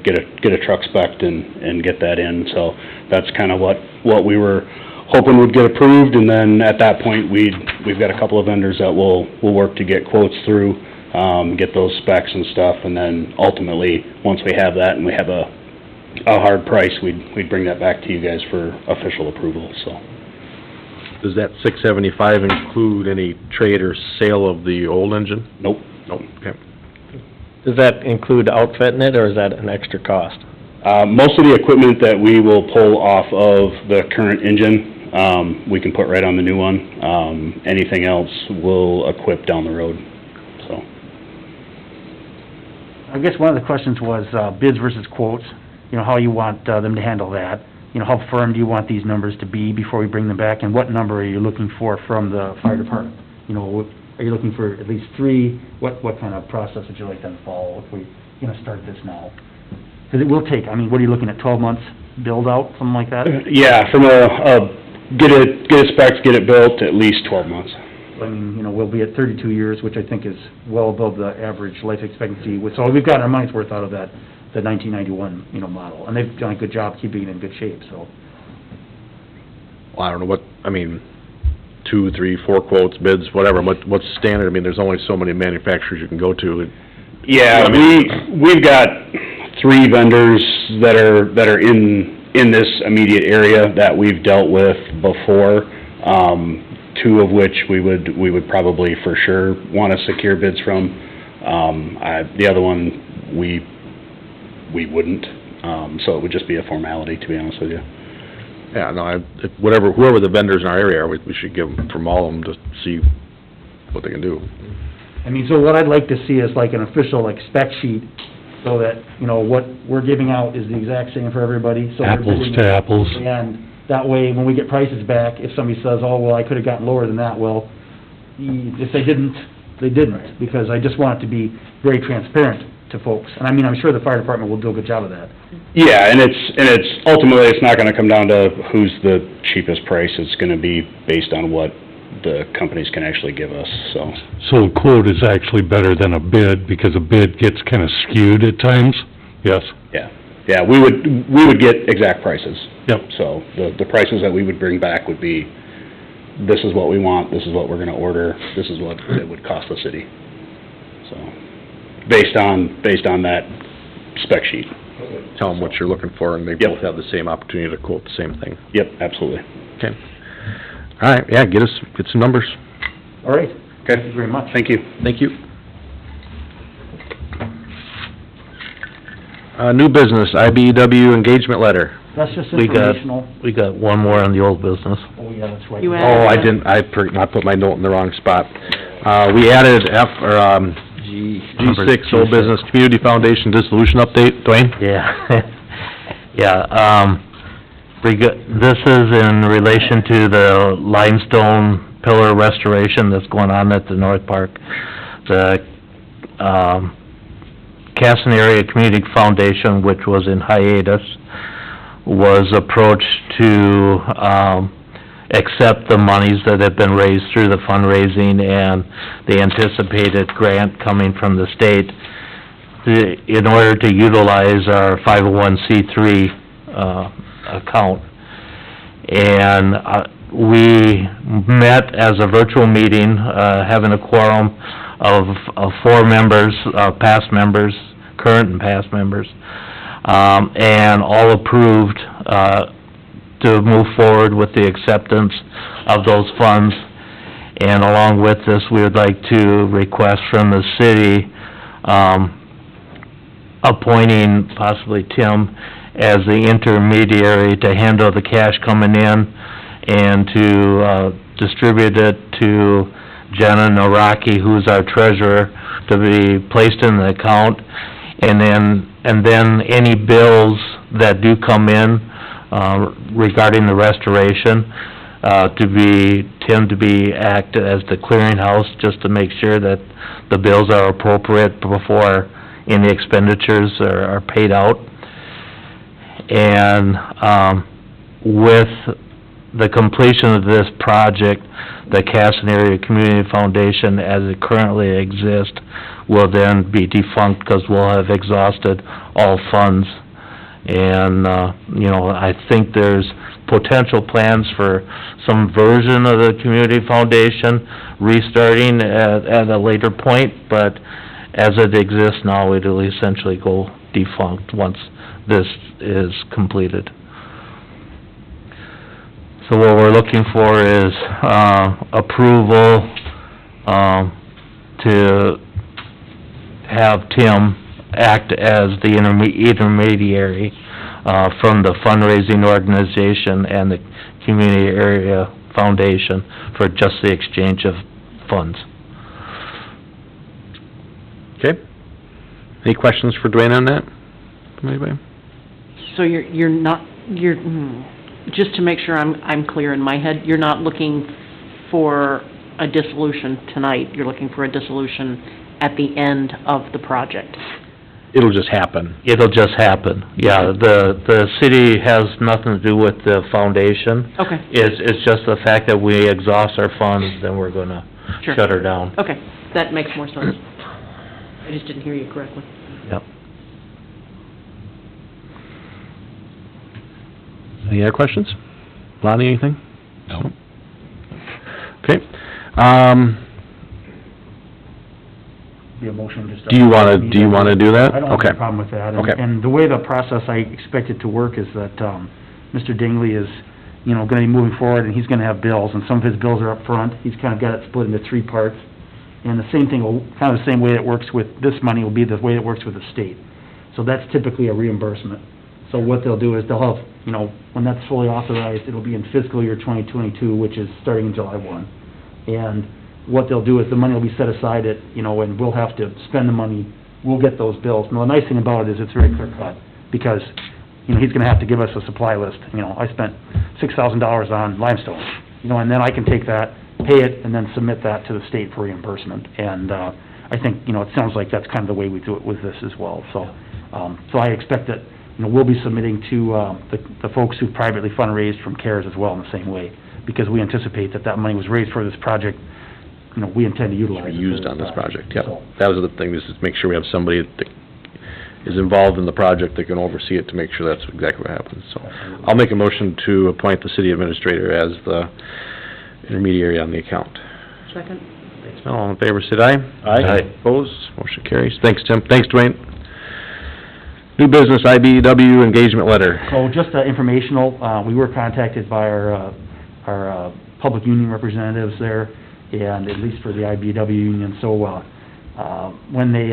get a truck spec'd and get that in. So that's kinda what we were hoping would get approved, and then at that point, we've got a couple of vendors that we'll work to get quotes through, get those specs and stuff, and then ultimately, once we have that and we have a hard price, we'd bring that back to you guys for official approval, so. Does that $675 include any trade or sale of the old engine? Nope. Nope, okay. Does that include outfitting it, or is that an extra cost? Most of the equipment that we will pull off of the current engine, we can put right on the new one. Anything else we'll equip down the road, so. I guess one of the questions was, bids versus quotes, you know, how you want, them to handle that. You know, how firm do you want these numbers to be before we bring them back, and what number are you looking for from the fire department? You know, are you looking for at least 3? What kind of process would you like them to follow if we, you know, start this now? Because it will take, I mean, what are you looking at, 12 months build out, something like that? Yeah, from get it specs, get it built, at least 12 months. I mean, you know, we'll be at 32 years, which I think is well above the average life expectancy. So we've got our money's worth out of that, the 1991, you know, model. And they've done a good job keeping it in good shape, so. Well, I don't know what, I mean, 2, 3, 4 quotes, bids, whatever, what's standard? I mean, there's only so many manufacturers you can go to. Yeah, we've got 3 vendors that are in this immediate area that we've dealt with before, 2 of which we would probably for sure want to secure bids from. The other one, we wouldn't, so it would just be a formality, to be honest with you. Yeah, no, whoever the vendors in our area are, we should give them from all of them to see what they can do. I mean, so what I'd like to see is like an official, like, spec sheet, so that, you know, what we're giving out is the exact same for everybody, so. Apples to apples. And that way, when we get prices back, if somebody says, oh, well, I could've gotten lower than that, well, if they didn't, they didn't, because I just want it to be very transparent to folks. And I mean, I'm sure the fire department will do a good job of that. Yeah, and it's ultimately, it's not gonna come down to who's the cheapest price. It's gonna be based on what the companies can actually give us, so. So a quote is actually better than a bid, because a bid gets kind of skewed at times, yes? Yeah, we would get exact prices. Yep. So, the prices that we would bring back would be, this is what we want, this is what we're gonna order, this is what it would cost the city. So, based on that spec sheet. Tell them what you're looking for, and they both have the same opportunity to quote the same thing. Yep, absolutely. Okay. All right, yeah, get some numbers. All right. Okay. Thank you very much. Thank you. Thank you. New business, IBEW engagement letter. That's just We got- informational. We got one more on the old business. Oh, yeah, that's right. You added Oh, I that. didn't, I put my note in the wrong spot. We added G6, old business, community foundation dissolution update. Dwayne? Yeah, yeah, this is in relation to the limestone pillar restoration that's going on at the North Park. The, Casson Area Community Foundation, which was in hiatus, was approached to, accept the monies that have been raised through the fundraising and the anticipated grant coming from the state in order to utilize our 501c3 account. And we met as a virtual meeting, having a quorum of 4 members, past members, current and past members, and all approved to move forward with the acceptance of those funds. And along with this, we would like to request from the city, appointing possibly Tim as the intermediary to handle the cash coming in and to, distribute it to Jenna Naraki, who's our treasurer, to be placed in the account. And then any bills that do come in, regarding the restoration, Tim to be act as the clearinghouse, just to make sure that the bills are appropriate before any expenditures are paid out. And, with the completion of this project, the Casson Area Community Foundation, as it currently exists, will then be defunct because we'll have exhausted all funds. And, I think there's potential plans for some version of the community foundation restarting at a later point, but as it exists now, it'll essentially go defunct once this is completed. So what we're looking for is, approval, to have Tim act as the intermediary, from the fundraising organization and the community area foundation for just the exchange of funds. Okay. Any questions for Dwayne on that? From anybody? So you're not, just to make sure I'm clear in my head, you're not looking for a dissolution tonight, you're looking for a dissolution at the end of the project? It'll just happen. It'll just happen, yeah. The city has nothing to do with the foundation. Okay. It's just the fact that we exhaust our funds, then we're gonna Sure. shut her down. Okay, that makes more sense. I just didn't hear you correctly. Yep. Any other questions? Lonnie, anything? No. Okay. Be a motion just... Do you wanna do that? I don't have Okay. a problem with that. Okay. And the way the process I expect it to work is that, Mr. Dingley is, gonna be moving forward, and he's gonna have bills, and some of his bills are up front. He's kinda got it split into three parts. And the same thing will, kinda the same way it works with this money will be the way it works with the state. So that's typically a reimbursement. So what they'll do is they'll have, when that's fully authorized, it'll be in fiscal year 2022, which is starting in July 1. And what they'll do is the money will be set aside and we'll have to spend the money, we'll get those bills. Now, the nice thing about it is it's very clear cut, because, he's gonna have to give us a supply list. I spent $6,000 on limestone, and then I can take that, pay it, and then submit that to the state for reimbursement. And, I think, it sounds like that's kind of the way we do it with this as well. So, so I expect that, we'll be submitting to, the folks who privately fundraised from CARES as well in the same way, because we anticipate that money was raised for this project. We intend to utilize it. Used on this project, yeah. So- That was the thing, is to make sure we have somebody that is involved in the project that can oversee it to make sure that's exactly what happens. So I'll make a motion to appoint the city administrator as the intermediary on the account. Second? Thanks, Mel. All in favor, say aye. Aye. Opposed? Motion carries. Thanks, Tim. Thanks, Dwayne. New business, IBW engagement letter. So just informational, we were contacted by our public union representatives there, and at least for the IBW union. So when they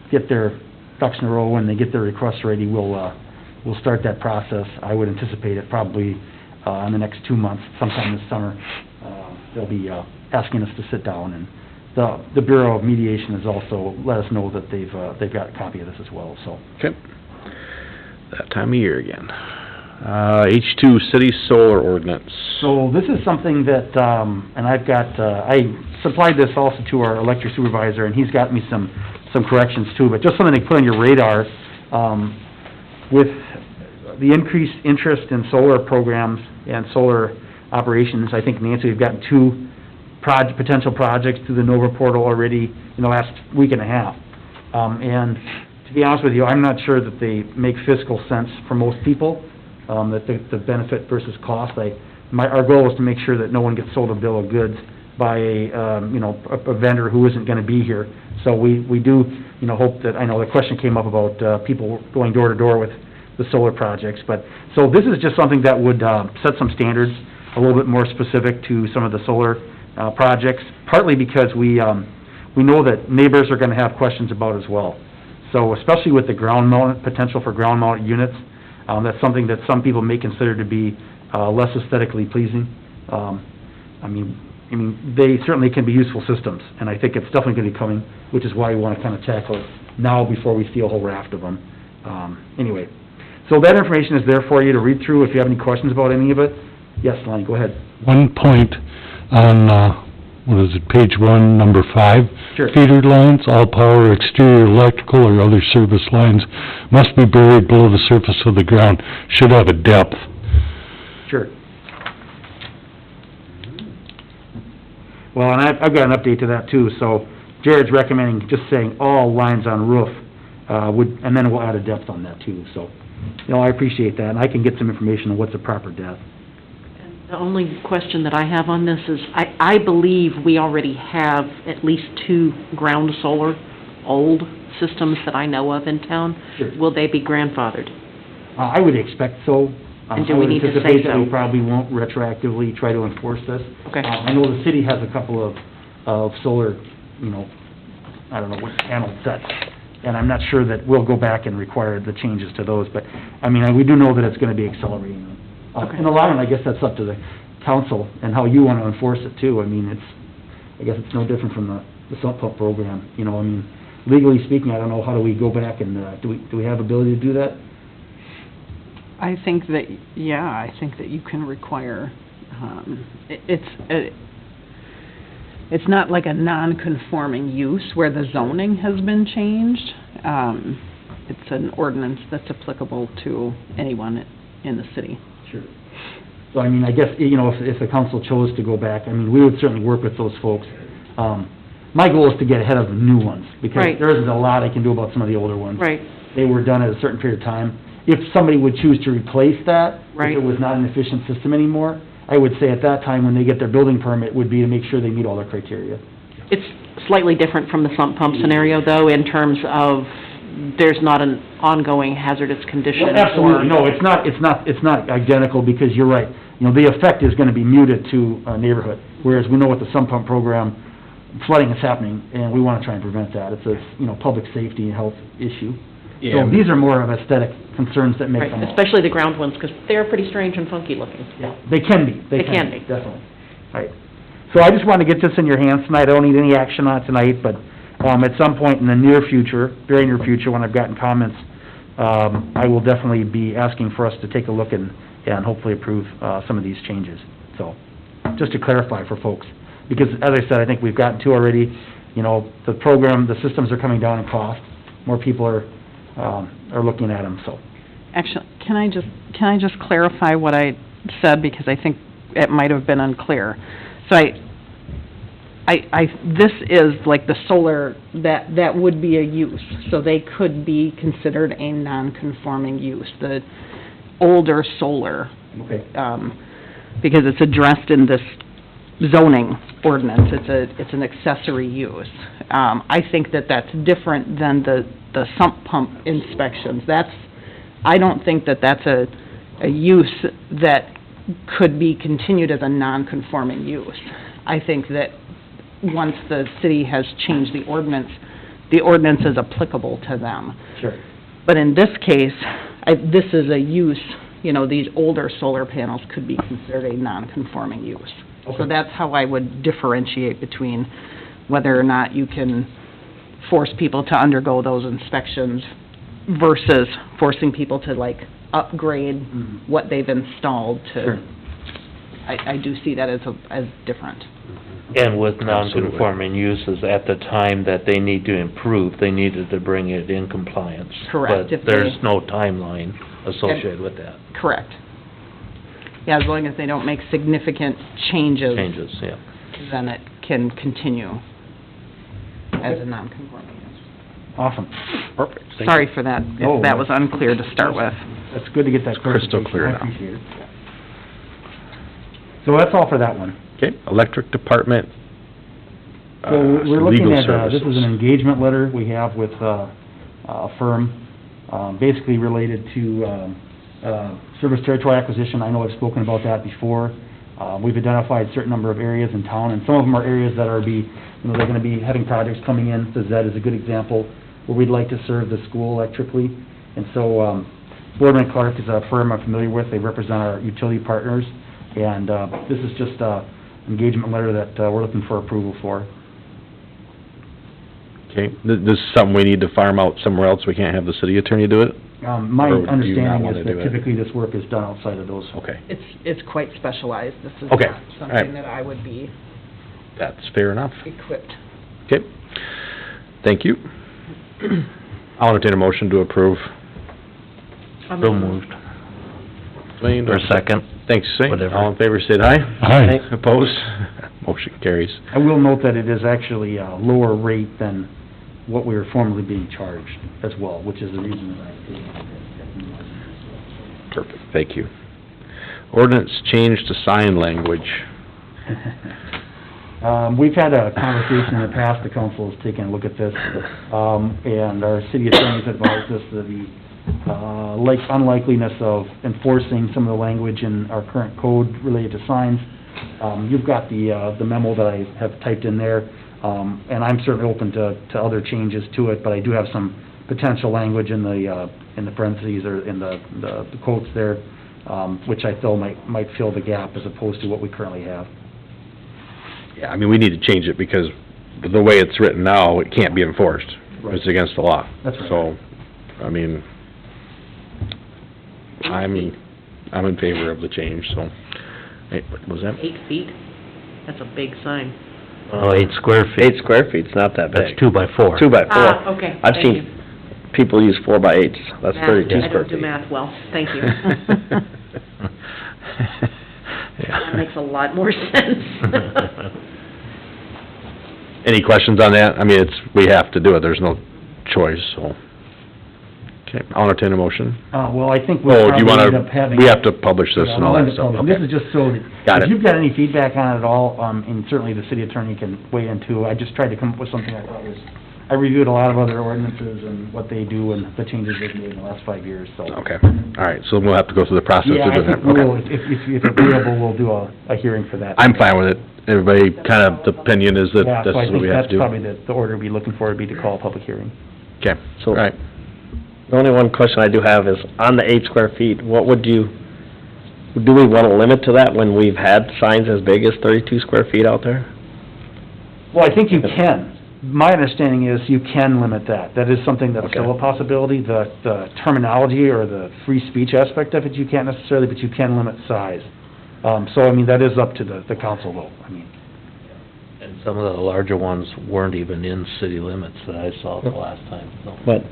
get their ducks in a row, when they get their requests ready, we'll start that process. I would anticipate it probably in the next 2 months, sometime this summer. They'll be asking us to sit down, and the Bureau of Mediation has also let us know that they've got a copy of this as well, so. Okay. That time of year again. H2 City Solar Ordinance. So this is something that, and I've got, I supplied this also to our electric supervisor, and he's got me some corrections too, but just something to put on your radar. With the increased interest in solar programs and solar operations, I think, Nancy, we've gotten 2 potential projects through the NOVA portal already in the last week and a half. And to be honest with you, I'm not sure that they make fiscal sense for most people. That the benefit versus cost. Our goal is to make sure that no one gets sold a bill of goods by a vendor who isn't gonna be here. So we do, hope that, I know the question came up about, people going door to door with the solar projects. But, so this is just something that would, set some standards a little bit more specific to some of the solar, projects, partly because we know that neighbors are gonna have questions about as well. So especially with the ground mount, potential for ground mount units, that's something that some people may consider to be, less aesthetically pleasing. I mean, they certainly can be useful systems, and I think it's definitely gonna be coming, which is why we wanna kinda tackle it now before we see a whole raft of them. Anyway, so that information is there for you to read through if you have any questions about any of it. Yes, Lonnie, go ahead. One point on, what is it, page 1, number 5? Sure. Feeder lines, all power, exterior electrical or other service lines must be buried below the surface of the ground, should have a depth. Sure. Well, and I've got an update to that too, so Jared's recommending just saying all lines on roof, and then we'll add a depth on that too, so, I appreciate that, and I can get some information on what's a proper depth. The only question that I have on this is, I believe we already have at least 2 ground solar, old systems that I know of in town. Sure. Will they be grandfathered? I would expect so. And do we need to say I would anticipate that so? we probably won't retroactively try to enforce this. Okay. I know the city has a couple of solar, I don't know what panel sets, and I'm not sure that we'll go back and require the changes to those, but, we do know that it's gonna be accelerating them. In the long run, I guess that's up to the council and how you wanna enforce it too. I guess it's no different from the sump pump program, legally speaking, I don't know, how do we go back and, do we have ability to do that? I think that, I think that you can require, it's not like a non-conforming use where the zoning has been changed. It's an ordinance that's applicable to anyone in the city. Sure. So, I guess, if the council chose to go back, we would certainly work with those folks. My goal is to get ahead of the new ones, because Right. there isn't a lot I can do about some of the older ones. Right. They were done at a certain period of time. If somebody would choose to replace that, Right. if it was not an efficient system anymore, I would say at that time, when they get their building permit, would be to make sure they meet all their criteria. It's slightly different from the sump pump scenario, though, in terms of there's not an ongoing hazardous condition. Well, absolutely, no, it's not identical, because you're right. The effect is gonna be muted to a neighborhood, whereas we know with the sump pump program, flooding is happening, and we wanna try and prevent that. It's a, public safety and health issue. Yeah. So these are more of aesthetic concerns that make Right, them... especially the ground ones, because they're pretty strange and funky looking. Yeah, they can be. They can be. Definitely. Right. So I just wanted to get this in your hands tonight. I don't need any action on it tonight, but, at some point in the near future, very near future, when I've gotten comments, I will definitely be asking for us to take a look and hopefully approve, some of these changes. So, just to clarify for folks. Because, as I said, I think we've gotten to already, the program, the systems are coming down in cost. More people are looking at them, so. Actually, can I just clarify what I said, because I think it might have been unclear. So this is like the solar, that would be a use, so they could be considered a non-conforming use, the older solar. Okay. Because it's addressed in this zoning ordinance, it's an accessory use. I think that's different than the sump pump inspections. I don't think that's a use that could be continued as a non-conforming use. I think that once the city has changed the ordinance is applicable to them. Sure. But in this case, this is a use, these older solar panels could be considered a non-conforming use. Okay. So that's how I would differentiate between whether or not you can force people to undergo those inspections versus forcing people to upgrade what they've installed to. Sure. I do see that as different. And with non-conforming uses, at the time that they need to improve, they needed to bring it in compliance. Correct. But there's no timeline associated with that. Correct. Yeah, as long as they don't make significant changes. Changes, yeah. Then it can continue as a non-conforming use. Awesome. Perfect. Sorry for that, Oh, if that was unclear to start with. That's good to get that Crystal clarification. clear I now. appreciate it. So that's all for that one. Okay, electric department, So we're looking legal at, this is services. an engagement letter we have with, a firm, basically related to, service territory acquisition. I know I've spoken about that before. We've identified a certain number of areas in town, and some of them are areas that are they're gonna be having projects coming in. The Zed is a good example, where we'd like to serve the school electrically. And so, Boardman Clark is a firm I'm familiar with. They represent our utility partners. And, this is just a engagement letter that, we're looking for approval for. Okay, this is something we need to farm out somewhere else, we can't have the city attorney do it? My Or do you not understanding wanna is do that it? typically this work is done outside of those. Okay, It's quite specialized. This is Okay, not all right. something that I would be that's fair enough. equipped. Okay, thank you. I'll entertain a motion to approve. So moved. Dwayne, Or second. Thanks, Zane. Whatever. All in favor, say aye. Aye. Opposed? Motion carries. I will note that it is actually a lower rate than what we were formerly being charged as well, which is the reason that Perfect, thank you. Ordinance change to sign language. We've had a conversation in the past, the council has taken a look at this, and our city attorneys advised us that the unlikeliness of enforcing some of the language in our current code related to signs. You've got the memo that I have typed in there, and I'm certainly open to other changes to it, but I do have some potential language in the parentheses or in the quotes there, which I feel might fill the gap as opposed to what we currently have. Yeah, I mean, we need to change it because the way it's written now, it can't be enforced. Right. It's against the law. That's right. So, I mean, I'm in favor of the change, so. Hey, what was that? 8 feet? That's a big sign. Oh, 8 square feet. 8 square feet's not that big. That's 2 by 4. 2 by 4. Ah, okay, I've thank seen you. people use 4 by 8s, that's Math, 32 I square don't do feet. math well, thank you. Yeah. That makes a lot more sense. Any questions on that? I mean, we have to do it, there's no choice, so. Okay, I'll entertain a motion. Well, I think we'll Oh, do you probably wanna, end up having... we have to publish this Yeah, and all I'll that end up stuff, publishing. okay. This is just so that, Got if it. you've got any feedback on it at all, and certainly the city attorney can weigh in too, I just tried to come up with something I thought was, I reviewed a lot of other ordinances and what they do and the changes they've made in the last 5 years, so... Okay, all right, so we'll have to go through the process Yeah, of I doing that, think we will, okay. if agreeable, we'll do a hearing for that. I'm fine with it. Everybody, kind of, the opinion is that Yeah, this so I is what think we have that's to do. probably the order we'd be looking for, would be to call a public hearing. Okay, So- all right. The only one question I do have is, on the 8 square feet, what do we want to limit to that when we've had signs as big as 32 square feet out there? Well, I think you can. My understanding is you can limit that. That is something that's still a Okay. possibility. The terminology or the free speech aspect of it, you can't necessarily, but you can limit size. So, I mean, that is up to the council though, I mean. And some of the larger ones weren't even in city limits that I saw the last time, so. But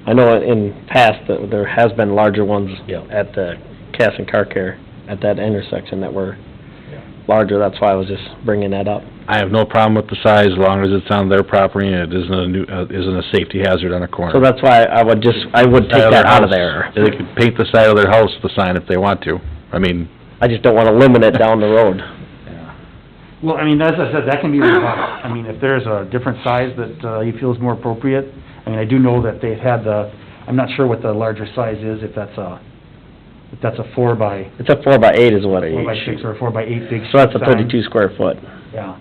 I know in past that there has been larger ones Yeah. at the Cass and Car Care, at that intersection that were larger, that's why I was just bringing that up. I have no problem with the size, as long as it's on their property and it isn't a safety hazard on a corner. So that's why I would take that out of there. They could paint the side of their house with the sign if they want to. I mean, I just don't want to limit it down the road. Well, I mean, as I said, that can be revised. I mean, if there's a different size that you feel is more appropriate, I mean, I do know that they've had I'm not sure what the larger size is, if that's a 4 by... It's a 4 by 8 is what it 4 by is. 6 or a 4 by 8 big So that's a sign. 32 square foot. Yeah.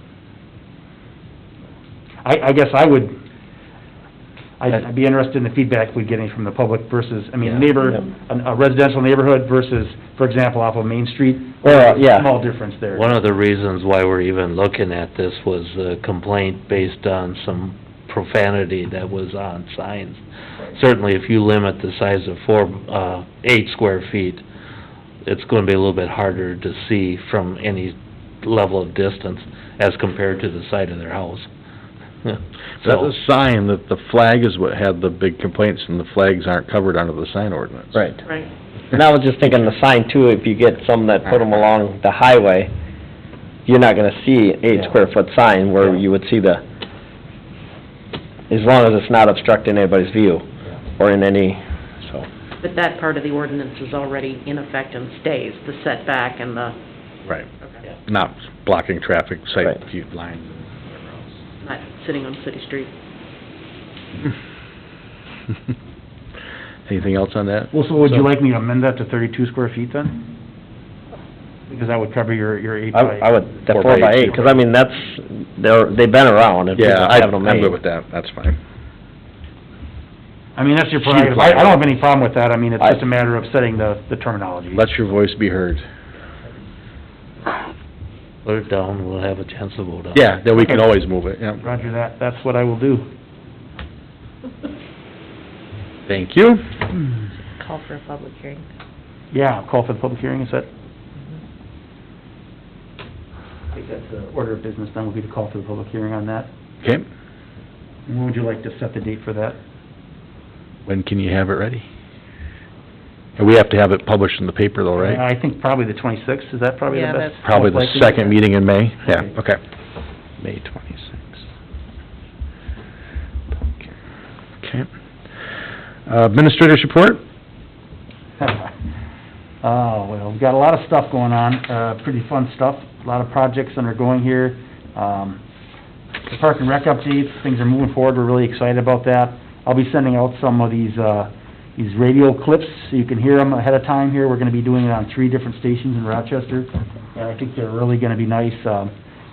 I guess I'd be interested in the feedback we're getting from the public versus, I mean, a residential neighborhood versus, for example, off of Main Street. Well, yeah. Small difference there. One of the reasons why we're even looking at this was a complaint based on some profanity that was on signs. Certainly, if you limit the size of 8 square feet, it's gonna be a little bit harder to see from any level of distance as compared to the side of their house. that's a sign that the flag is what had the big complaints, and the flags aren't covered under the sign ordinance. Right. Right. And I was just thinking the sign too, if you get some that put them along the highway, you're not gonna see 8 square foot sign where you would see as long as it's not obstructing anybody's view or in any, so. But that part of the ordinance is already in effect and stays, the setback and the, Right. Not blocking traffic, sight, Right. view lines. not sitting on city street. Anything else on that? Well, so would you like me to amend that to 32 square feet then? Because that would cover your 8 by... I would, the 4x8, 'cause I mean, they've been around, and people Yeah, have them I'm made. good with that, that's fine. I mean, that's your prerogative. I don't have any problem with that. I mean, it's just a matter of setting the terminology. Let your voice be heard. Put it down, we'll have a chance to vote on it. Yeah, then we can always move it, yeah. Roger that. That's what I will do. Thank you. Call for a public hearing. Yeah, I'll call for the public hearing, is that? I think that's the order of business then, would be to call for the public hearing on that. Okay, And when would you like to set the date for that? when can you have it ready? And we have to have it published in the paper though, right? I think probably the 26th, is that probably the Yeah, best? that's- Probably the most likely? second meeting in May, yeah, okay. May 26th. Okay. Administrator's report? Oh, well, we've got a lot of stuff going on, pretty fun stuff, a lot of projects undergoing here. The Park and Rec updates, things are moving forward, we're really excited about that. I'll be sending out some of these radio clips, so you can hear them ahead of time here. We're gonna be doing it on 3 different stations in Rochester, and I think they're really gonna be nice.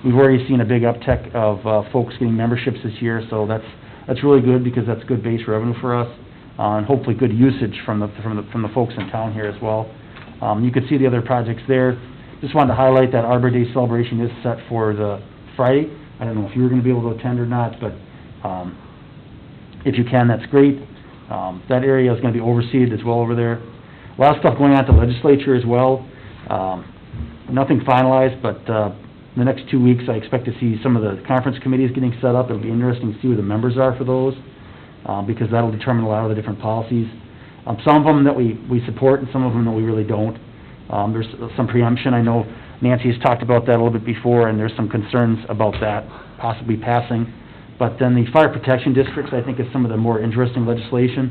We've already seen a big uptick of, folks getting memberships this year, so that's really good, because that's good base revenue for us, and hopefully good usage from the folks in town here as well. You can see the other projects there. Just wanted to highlight that Arbor Day celebration is set for the Friday. I don't know if you were gonna be able to attend or not, but, if you can, that's great. That area is gonna be overseeded as well over there. A lot of stuff going on at the legislature as well. Nothing finalized, but, in the next 2 weeks, I expect to see some of the conference committees getting set up. It'll be interesting to see who the members are for those, because that'll determine a lot of the different policies. Some of them that we support, and some of them that we really don't. There's some preemption. I know Nancy has talked about that a little bit before, and there's some concerns about that possibly passing. But then the fire protection districts, I think, is some of the more interesting legislation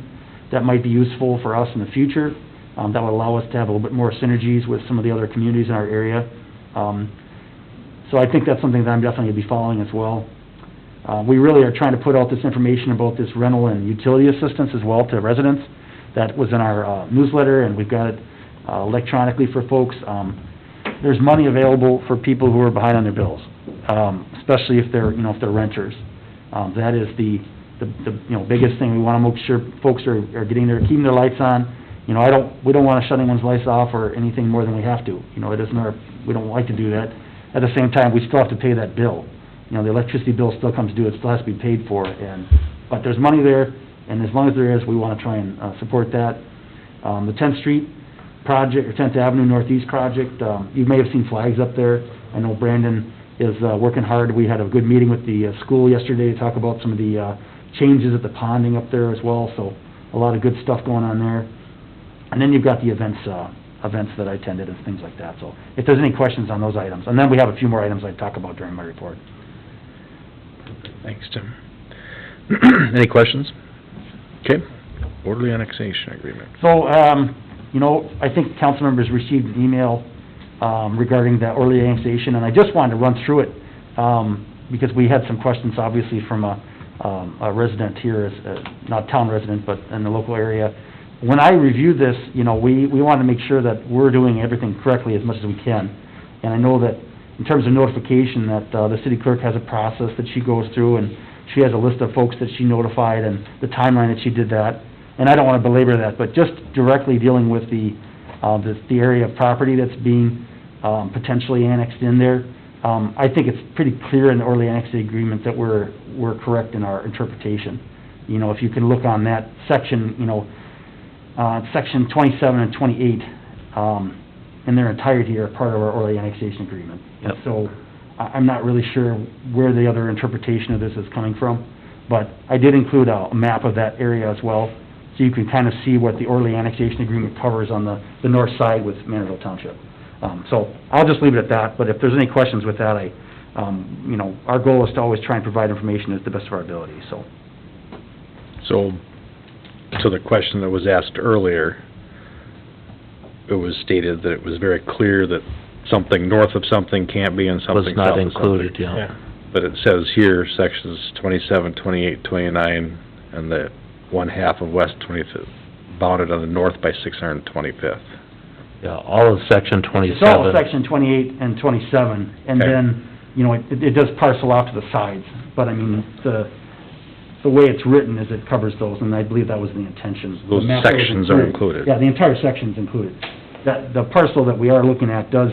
that might be useful for us in the future. That would allow us to have a little bit more synergies with some of the other communities in our area. So I think that's something that I'm definitely gonna be following as well. We really are trying to put out this information about this rental and utility assistance as well to residents. That was in our newsletter, and we've got it electronically for folks. There's money available for people who are behind on their bills, especially if they're renters. That is the biggest thing. We wanna make sure folks are keeping their lights on. We don't wanna shut anyone's lights off or anything more than we have to. It isn't we don't like to do that. At the same time, we still have to pay that bill. The electricity bill still comes due, it still has to be paid for, but there's money there, and as long as there is, we wanna try and support that. The 10th Street project, or 10th Avenue Northeast project, you may have seen flags up there. I know Brandon is working hard. We had a good meeting with the school yesterday to talk about some of the changes at the ponding up there as well, so a lot of good stuff going on there. And then you've got the events that I attended and things like that, so if there's any questions on those items. And then we have a few more items I'd talk about during my report. Thanks, Tim. Any questions? Okay, orderly annexation agreement. So, I think council members received an email regarding that early annexation, and I just wanted to run through it, because we had some questions, obviously, from a resident here, not town resident, but in the local area. When I reviewed this, we wanted to make sure that we're doing everything correctly as much as we can. And I know that in terms of notification, that the city clerk has a process that she goes through, and she has a list of folks that she notified and the timeline that she did that. And I don't want to belabor that, but just directly dealing with the area of property that's being potentially annexed in there, I think it's pretty clear in the early annexation agreement that we're correct in our interpretation. If you can look on that section, section 27 and 28, in their entirety are part of our early annexation agreement. Yep. So, I'm not really sure where the other interpretation of this is coming from, but I did include a map of that area as well, so you can kind of see what the early annexation agreement covers on the north side with Manorville Township. So, I'll just leave it at that, but if there's any questions with that, our goal is to always try and provide information as the best of our ability, so. So, to the question that was asked earlier, it was stated that it was very clear that something north of something can't be and something Was not south of something. included, yeah. But it says here, sections 27, 28, 29, and the one half of West 25th bounded on the north by 625th. Yeah, all of section It's 27. all section 28 and 27, and Okay. then, it does parcel out to the sides, but I mean, the way it's written is it covers those, and I believe that was the intention. Those The map that was sections are included. Yeah, the entire section's included. The parcel that we are looking at does,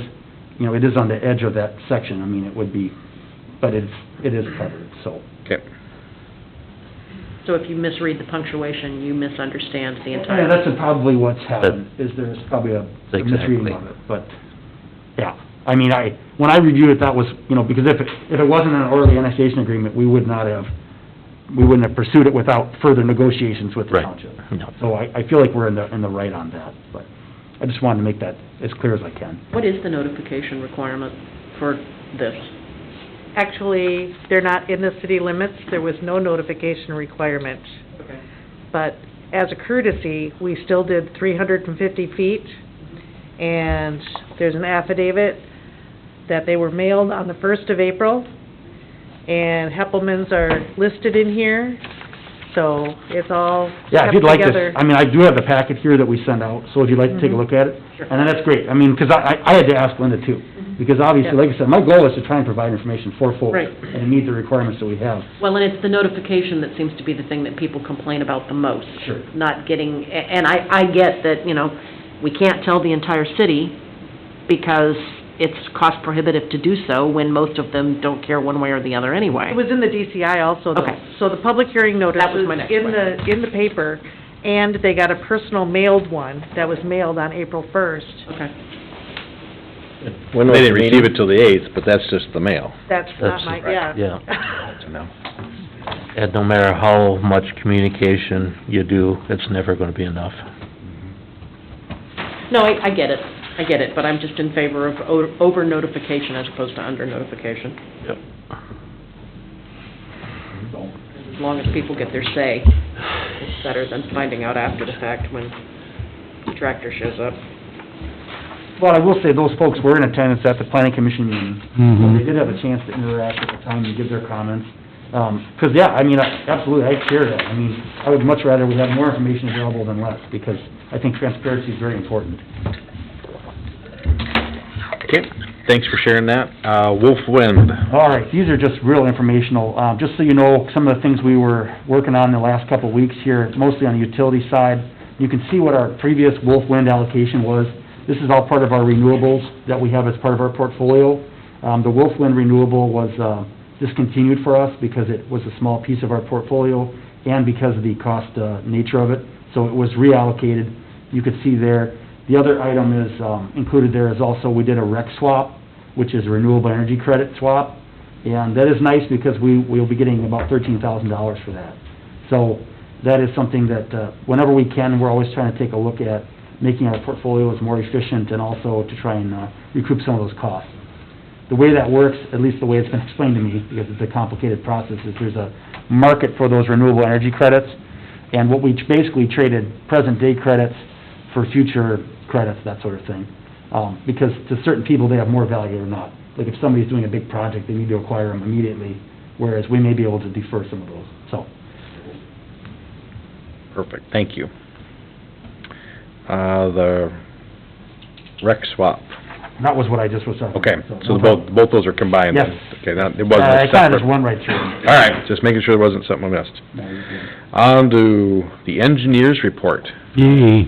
it is on the edge of that section, I mean, it would be, but it is covered, so. Okay. So if you misread the punctuation, you misunderstand the entire... Yeah, that's probably what's happened, is there's probably a misreading of it, but, yeah. I mean, when I reviewed it, that was, because if it wasn't an orderly annexation agreement, we wouldn't have pursued it without further negotiations with the Right. township. No. So I feel like we're in the right on that, but I just wanted to make that as clear as I can. What is the notification requirement for this? Actually, they're not in the city limits, there was no notification requirement. Okay. But as a courtesy, we still did 350 feet, and there's an affidavit that they were mailed on the 1st of April, and Heppelmans are listed in here, so it's all Yeah, if kept you'd like together. this, I mean, I do have the packet here that we send out, so if you'd like to take a look at it, Sure. and then that's great. I mean, because I had to ask Linda too, because obviously, Yeah. like I said, my goal is to try and provide information for folks Right. and meet the requirements that we have. Well, and it's the notification that seems to be the thing that people complain about the most. Sure. Not getting, and I get that, we can't tell the entire city because it's cost prohibitive to do so when most of them don't care one way or the other anyway. It was in the DCI also, though. Okay. So the public hearing notice That was was my next in the paper, and they got a personal mailed one that was mailed on April 1st. Okay. When was They the didn't receive meeting? it till the 8th, but that's just the mail. That's not That's my, right, yeah. And no matter how much communication you do, it's never gonna be enough. No, I get it, but I'm just in favor of over-notification as opposed to under-notification. Yep. As long as people get their say, it's better than finding out after the fact when the tractor shows up. Well, I will say, those folks were in attendance at the planning commission meeting. So Mhm. they did have a chance to interact at the time and give their comments. 'Cause yeah, I mean, absolutely, I share that. I mean, I would much rather we have more information available than less, because I think transparency is very important. Okay, thanks for sharing that. Wolf Wind. All right, these are just real informational. Just so you know, some of the things we were working on the last couple of weeks here, mostly on the utility side. You can see what our previous Wolf Wind allocation was. This is all part of our renewables that we have as part of our portfolio. The Wolf Wind renewable was discontinued for us because it was a small piece of our portfolio and because of the cost nature of it. So it was reallocated. You could see there. The other item is, included there is also, we did a rec swap, which is a renewable energy credit swap. And that is nice because we'll be getting about $13,000 for that. So that is something that, whenever we can, we're always trying to take a look at making our portfolios more efficient and also to try and recoup some of those costs. The way that works, at least the way it's been explained to me, because it's a complicated process, is there's a market for those renewable energy credits, and what we basically traded present-day credits for future credits, that sort of thing. Because to certain people, they have more value or not. Like if somebody's doing a big project, they need to acquire them immediately, whereas we may be able to defer some of those, so. Perfect, thank you. The rec swap. That was what I just was talking Okay, about. so both those are combined then? Yes. Okay, now, it wasn't I a kinda separate... just one right through. All right, just making sure there wasn't something I missed. No, you're good. On to the engineers report. Yay.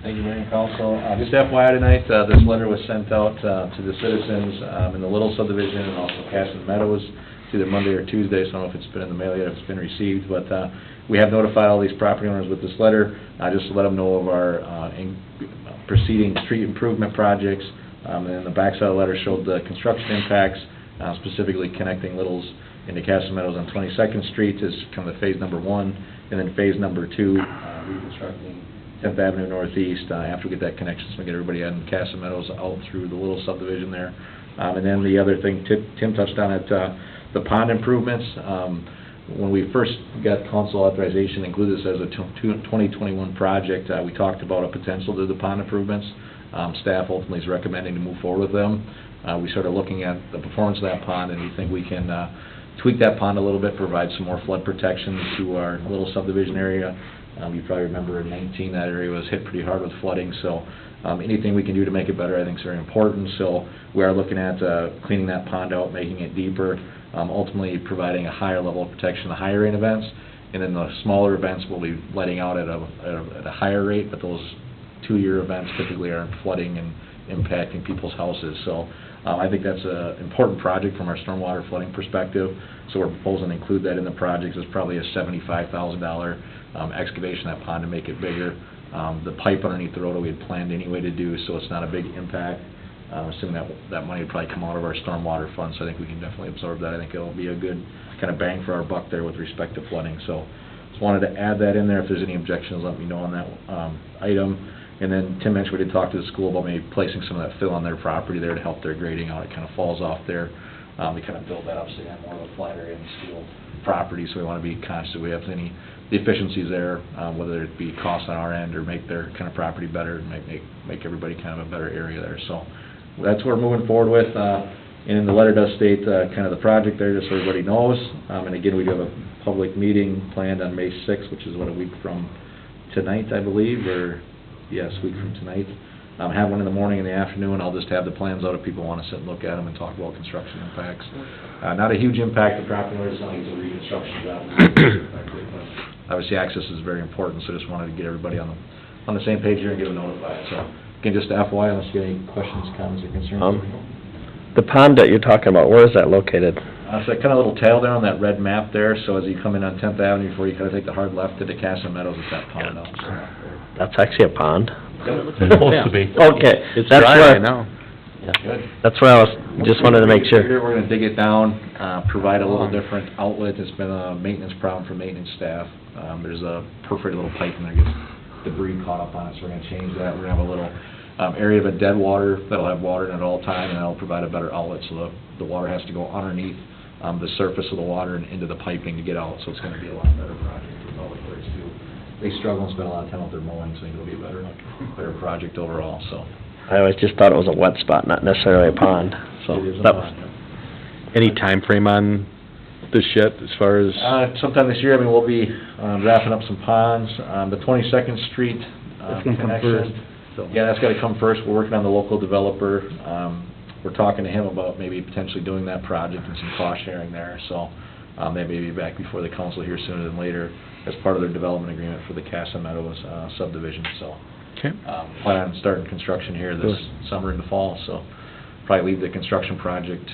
Thank you, Mayor and Council. Just FYI tonight, this letter was sent out to the citizens in the Little subdivision and also Casson Meadows. It's either Monday or Tuesday, so I don't know if it's been in the mail yet, if it's been received, but we have notified all these property owners with this letter, just to let them know of our proceeding street improvement projects. And then the backside of the letter showed the construction impacts, specifically connecting Little's into Casson Meadows on 22nd Street is kind of phase number 1, and then phase number 2, reconstructing 10th Avenue Northeast, after we get that connection, so we get everybody on Casson Meadows out through the Little subdivision there. And then the other thing Tim touched on it, the pond improvements. When we first got council authorization, included this as a 2021 project, we talked about a potential to the pond improvements. Staff ultimately is recommending to move forward with them. We started looking at the performance of that pond, and we think we can tweak that pond a little bit, provide some more flood protection to our Little subdivision area. You probably remember in 19, that area was hit pretty hard with flooding, so anything we can do to make it better, I think is very important. So we are looking at cleaning that pond out, making it deeper, ultimately providing a higher level of protection, the higher rain events, and then the smaller events we'll be letting out at a higher rate, but those 2-year events typically aren't flooding and impacting people's houses. So I think that's an important project from our stormwater flooding perspective, so we're proposing to include that in the project. It's probably a $75,000 excavation of that pond to make it bigger. The pipe underneath the road we had planned anyway to do, so it's not a big impact. Assuming that money would probably come out of our stormwater fund, so I think we can definitely absorb that. I think it'll be a good kind of bang for our buck there with respect to flooding. So just wanted to add that in there. If there's any objections, let me know on that item. And then Tim mentioned we did talk to the school about maybe placing some of that fill on their property there to help their grading out. It kind of falls off there. We kind of build that up so they have more of a flat area in the school property, so we want to be conscious that we have the efficiencies there, whether it be cost on our end or make their kind of property better and make everybody kind of a better area there. So that's what we're moving forward with. And the letter does state kind of the project there, just so everybody knows. And again, we do have a public meeting planned on May 6th, which is a week from tonight, I believe, or yes, a week from tonight. Have one in the morning and the afternoon. I'll just have the plans out if people want to sit and look at them and talk about construction impacts. Not a huge impact to property owners, it's not like it's a reconstruction job. Obviously, access is very important, so just wanted to get everybody on the same page here and get them notified. So, again, just FYI, unless you have any questions, comments, or concerns. The pond that you're talking about, where is that located? So that kind of little tail there on that red map there, so as you come in on 10th Avenue, before you kind of take the hard left into Castle Meadows, it's that pond out. So. That's actually a pond? It's supposed to be. Okay. It's that's dry where- right now. Good. That's where I was, just wanted to make sure. We're gonna dig it down, provide a little different outlet. It's been a maintenance problem for maintenance staff. There's a perforated little pipe in there, gets debris caught up on it, so we're gonna change that. We're gonna have a little area of a dead water that'll have water in it all the time, and that'll provide a better outlet, so the water has to go underneath the surface of the water and into the piping to get out, so it's gonna be a lot better project with all the clerks too. They struggle and spend a lot of time out there mowing, so I think it'll be a better project overall, so. I always just thought it was a wet spot, not necessarily a pond, so. It is a that pond, was- Any time frame on this yet, as far as? Sometime this year, I mean, we'll be wrapping up some ponds. The 22nd Street That's gonna come connection. first, so. Yeah, that's gotta come first. We're working on the local developer. We're talking to him about maybe potentially doing that project and some cost sharing there, so they may be back before the council here sooner than later as part of their development agreement for the Casa Meadows subdivision, so. Okay. Plan on starting construction here this summer into fall, so probably leave the construction project,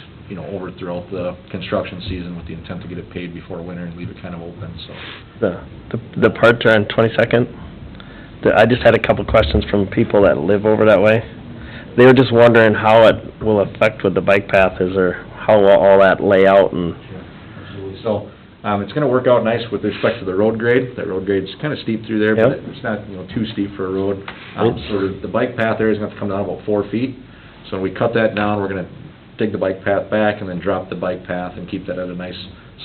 over throughout the construction season with the intent to get it paid before winter and leave it kind of open, so. The part there on 22nd, I just had a couple questions from people that live over that way. They were just wondering how it will affect with the bike path, how will all that lay out and... Absolutely. So, it's gonna work out nice with respect to the road grade. That road grade's kinda steep through there, but Yep. it's not, too steep for a road. So the bike path there is gonna have to come down about 4 feet. So when we cut that down, we're gonna dig the bike path back and then drop the bike path and keep that at a nice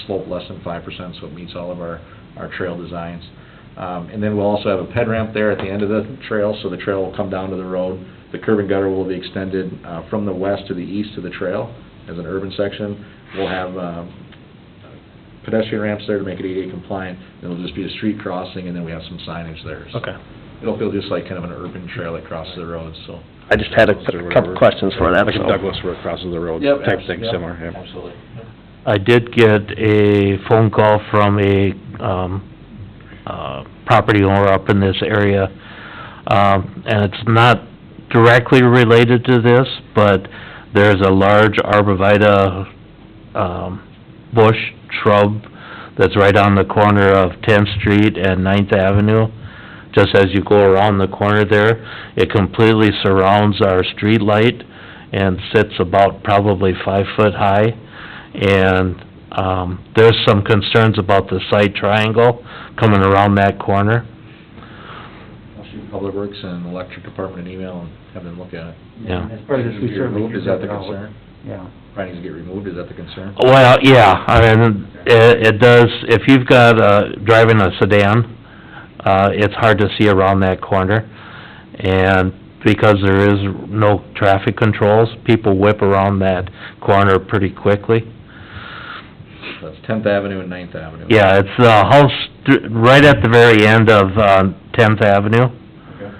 slope, less than 5%, so it meets all of our trail designs. And then we'll also have a ped ramp there at the end of the trail, so the trail will come down to the road. The curb and gutter will be extended from the west to the east to the trail as an urban section. We'll have pedestrian ramps there to make it ADA compliant. It'll just be a street crossing, and then we have some signage there. So Okay. it'll feel just like kind of an urban trail that crosses the road, so. I just had a couple questions for that, Like a so... Douglas where it crosses the road Yep, type thing, yep, similar, yeah. Absolutely. I did get a phone call from a, property owner up in this area, and it's not directly related to this, but there's a large arborvitae, bush shrub that's right on the corner of 10th Street and 9th Avenue. Just as you go around the corner there, it completely surrounds our street light and sits about probably 5 foot high. And, there's some concerns about the site triangle coming around that corner. I'll shoot Public Works and Electric Department an email and have them look at it. Yeah. As part of this, we certainly Removed, could is that the get it out. concern? Yeah. Probably needs to get removed, is that the concern? Well, yeah, I mean, it does, if you've got, driving a sedan, it's hard to see around that corner. And because there is no traffic controls, people whip around that corner pretty quickly. That's 10th Avenue and 9th Avenue. Yeah, it's the house right at the very end of 10th Avenue. Okay.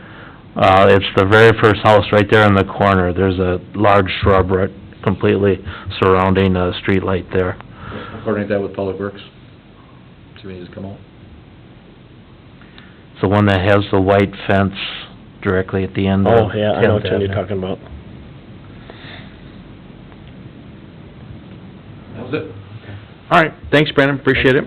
It's the very first house right there in the corner. There's a large shrub right, completely surrounding a street light there. Coordinate that with Public Works. See when you just come out. It's the one that has the white fence directly at the end of 10th Oh, yeah, I know which one you're Avenue. talking about. That was it. All right, thanks, Brandon, appreciate it.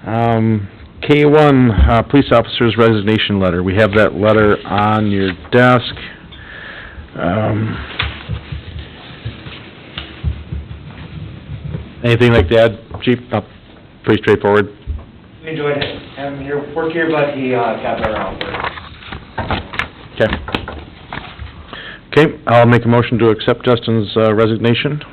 K1, police officer's resignation letter. We have that letter on your desk. Anything like to add, Chief? Pretty straightforward. We enjoyed having him here, work here, but he got better out there. Okay. Okay, I'll make a motion to accept Justin's resignation. Do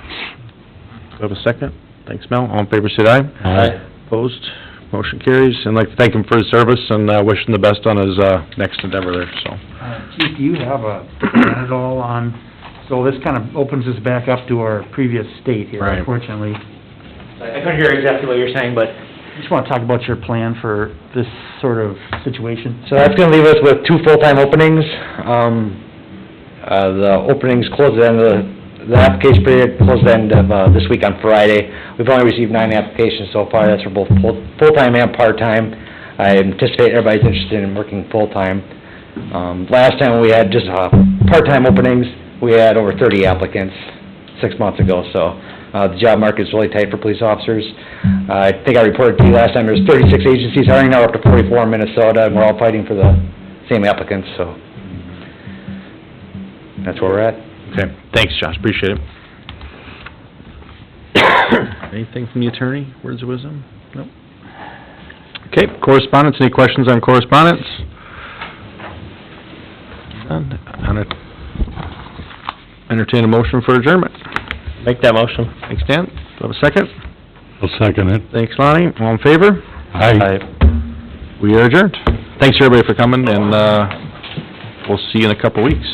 I have a second? Thanks, Mel. All in favor, say aye. Aye. Opposed? Motion carries. And I'd like to thank him for his service and wish him the best on his next endeavor there, so. Chief, do you have a plan at all on, so this kind of opens us back up to our previous state here, Right. unfortunately. I couldn't hear exactly what you're saying, but Just want to talk about your plan for this sort of situation. So that's gonna leave us with 2 full-time openings. The openings close at the end of the application period closed at the end of, this week on Friday. We've only received 9 applications so far, that's for both full-time and part-time. I anticipate everybody's interested in working full-time. Last time we had just, part-time openings, we had over 30 applicants 6 months ago, so, the job market's really tight for police officers. I think I reported to you last time, there's 36 agencies hiring, now we're up to 44 in Minnesota, and we're all fighting for the same applicants, so that's where we're at. Okay, thanks, Josh, appreciate it. Anything from the attorney, words of wisdom? Nope. Okay, correspondence, any questions on correspondence? None. Entertain a motion for adjournment. Make that motion. Thanks, Dan. Do I have a second? I'll second it. Thanks, Lonnie. All in favor? Aye. We are adjourned. Thanks, everybody, for coming, and we'll see you in a couple weeks.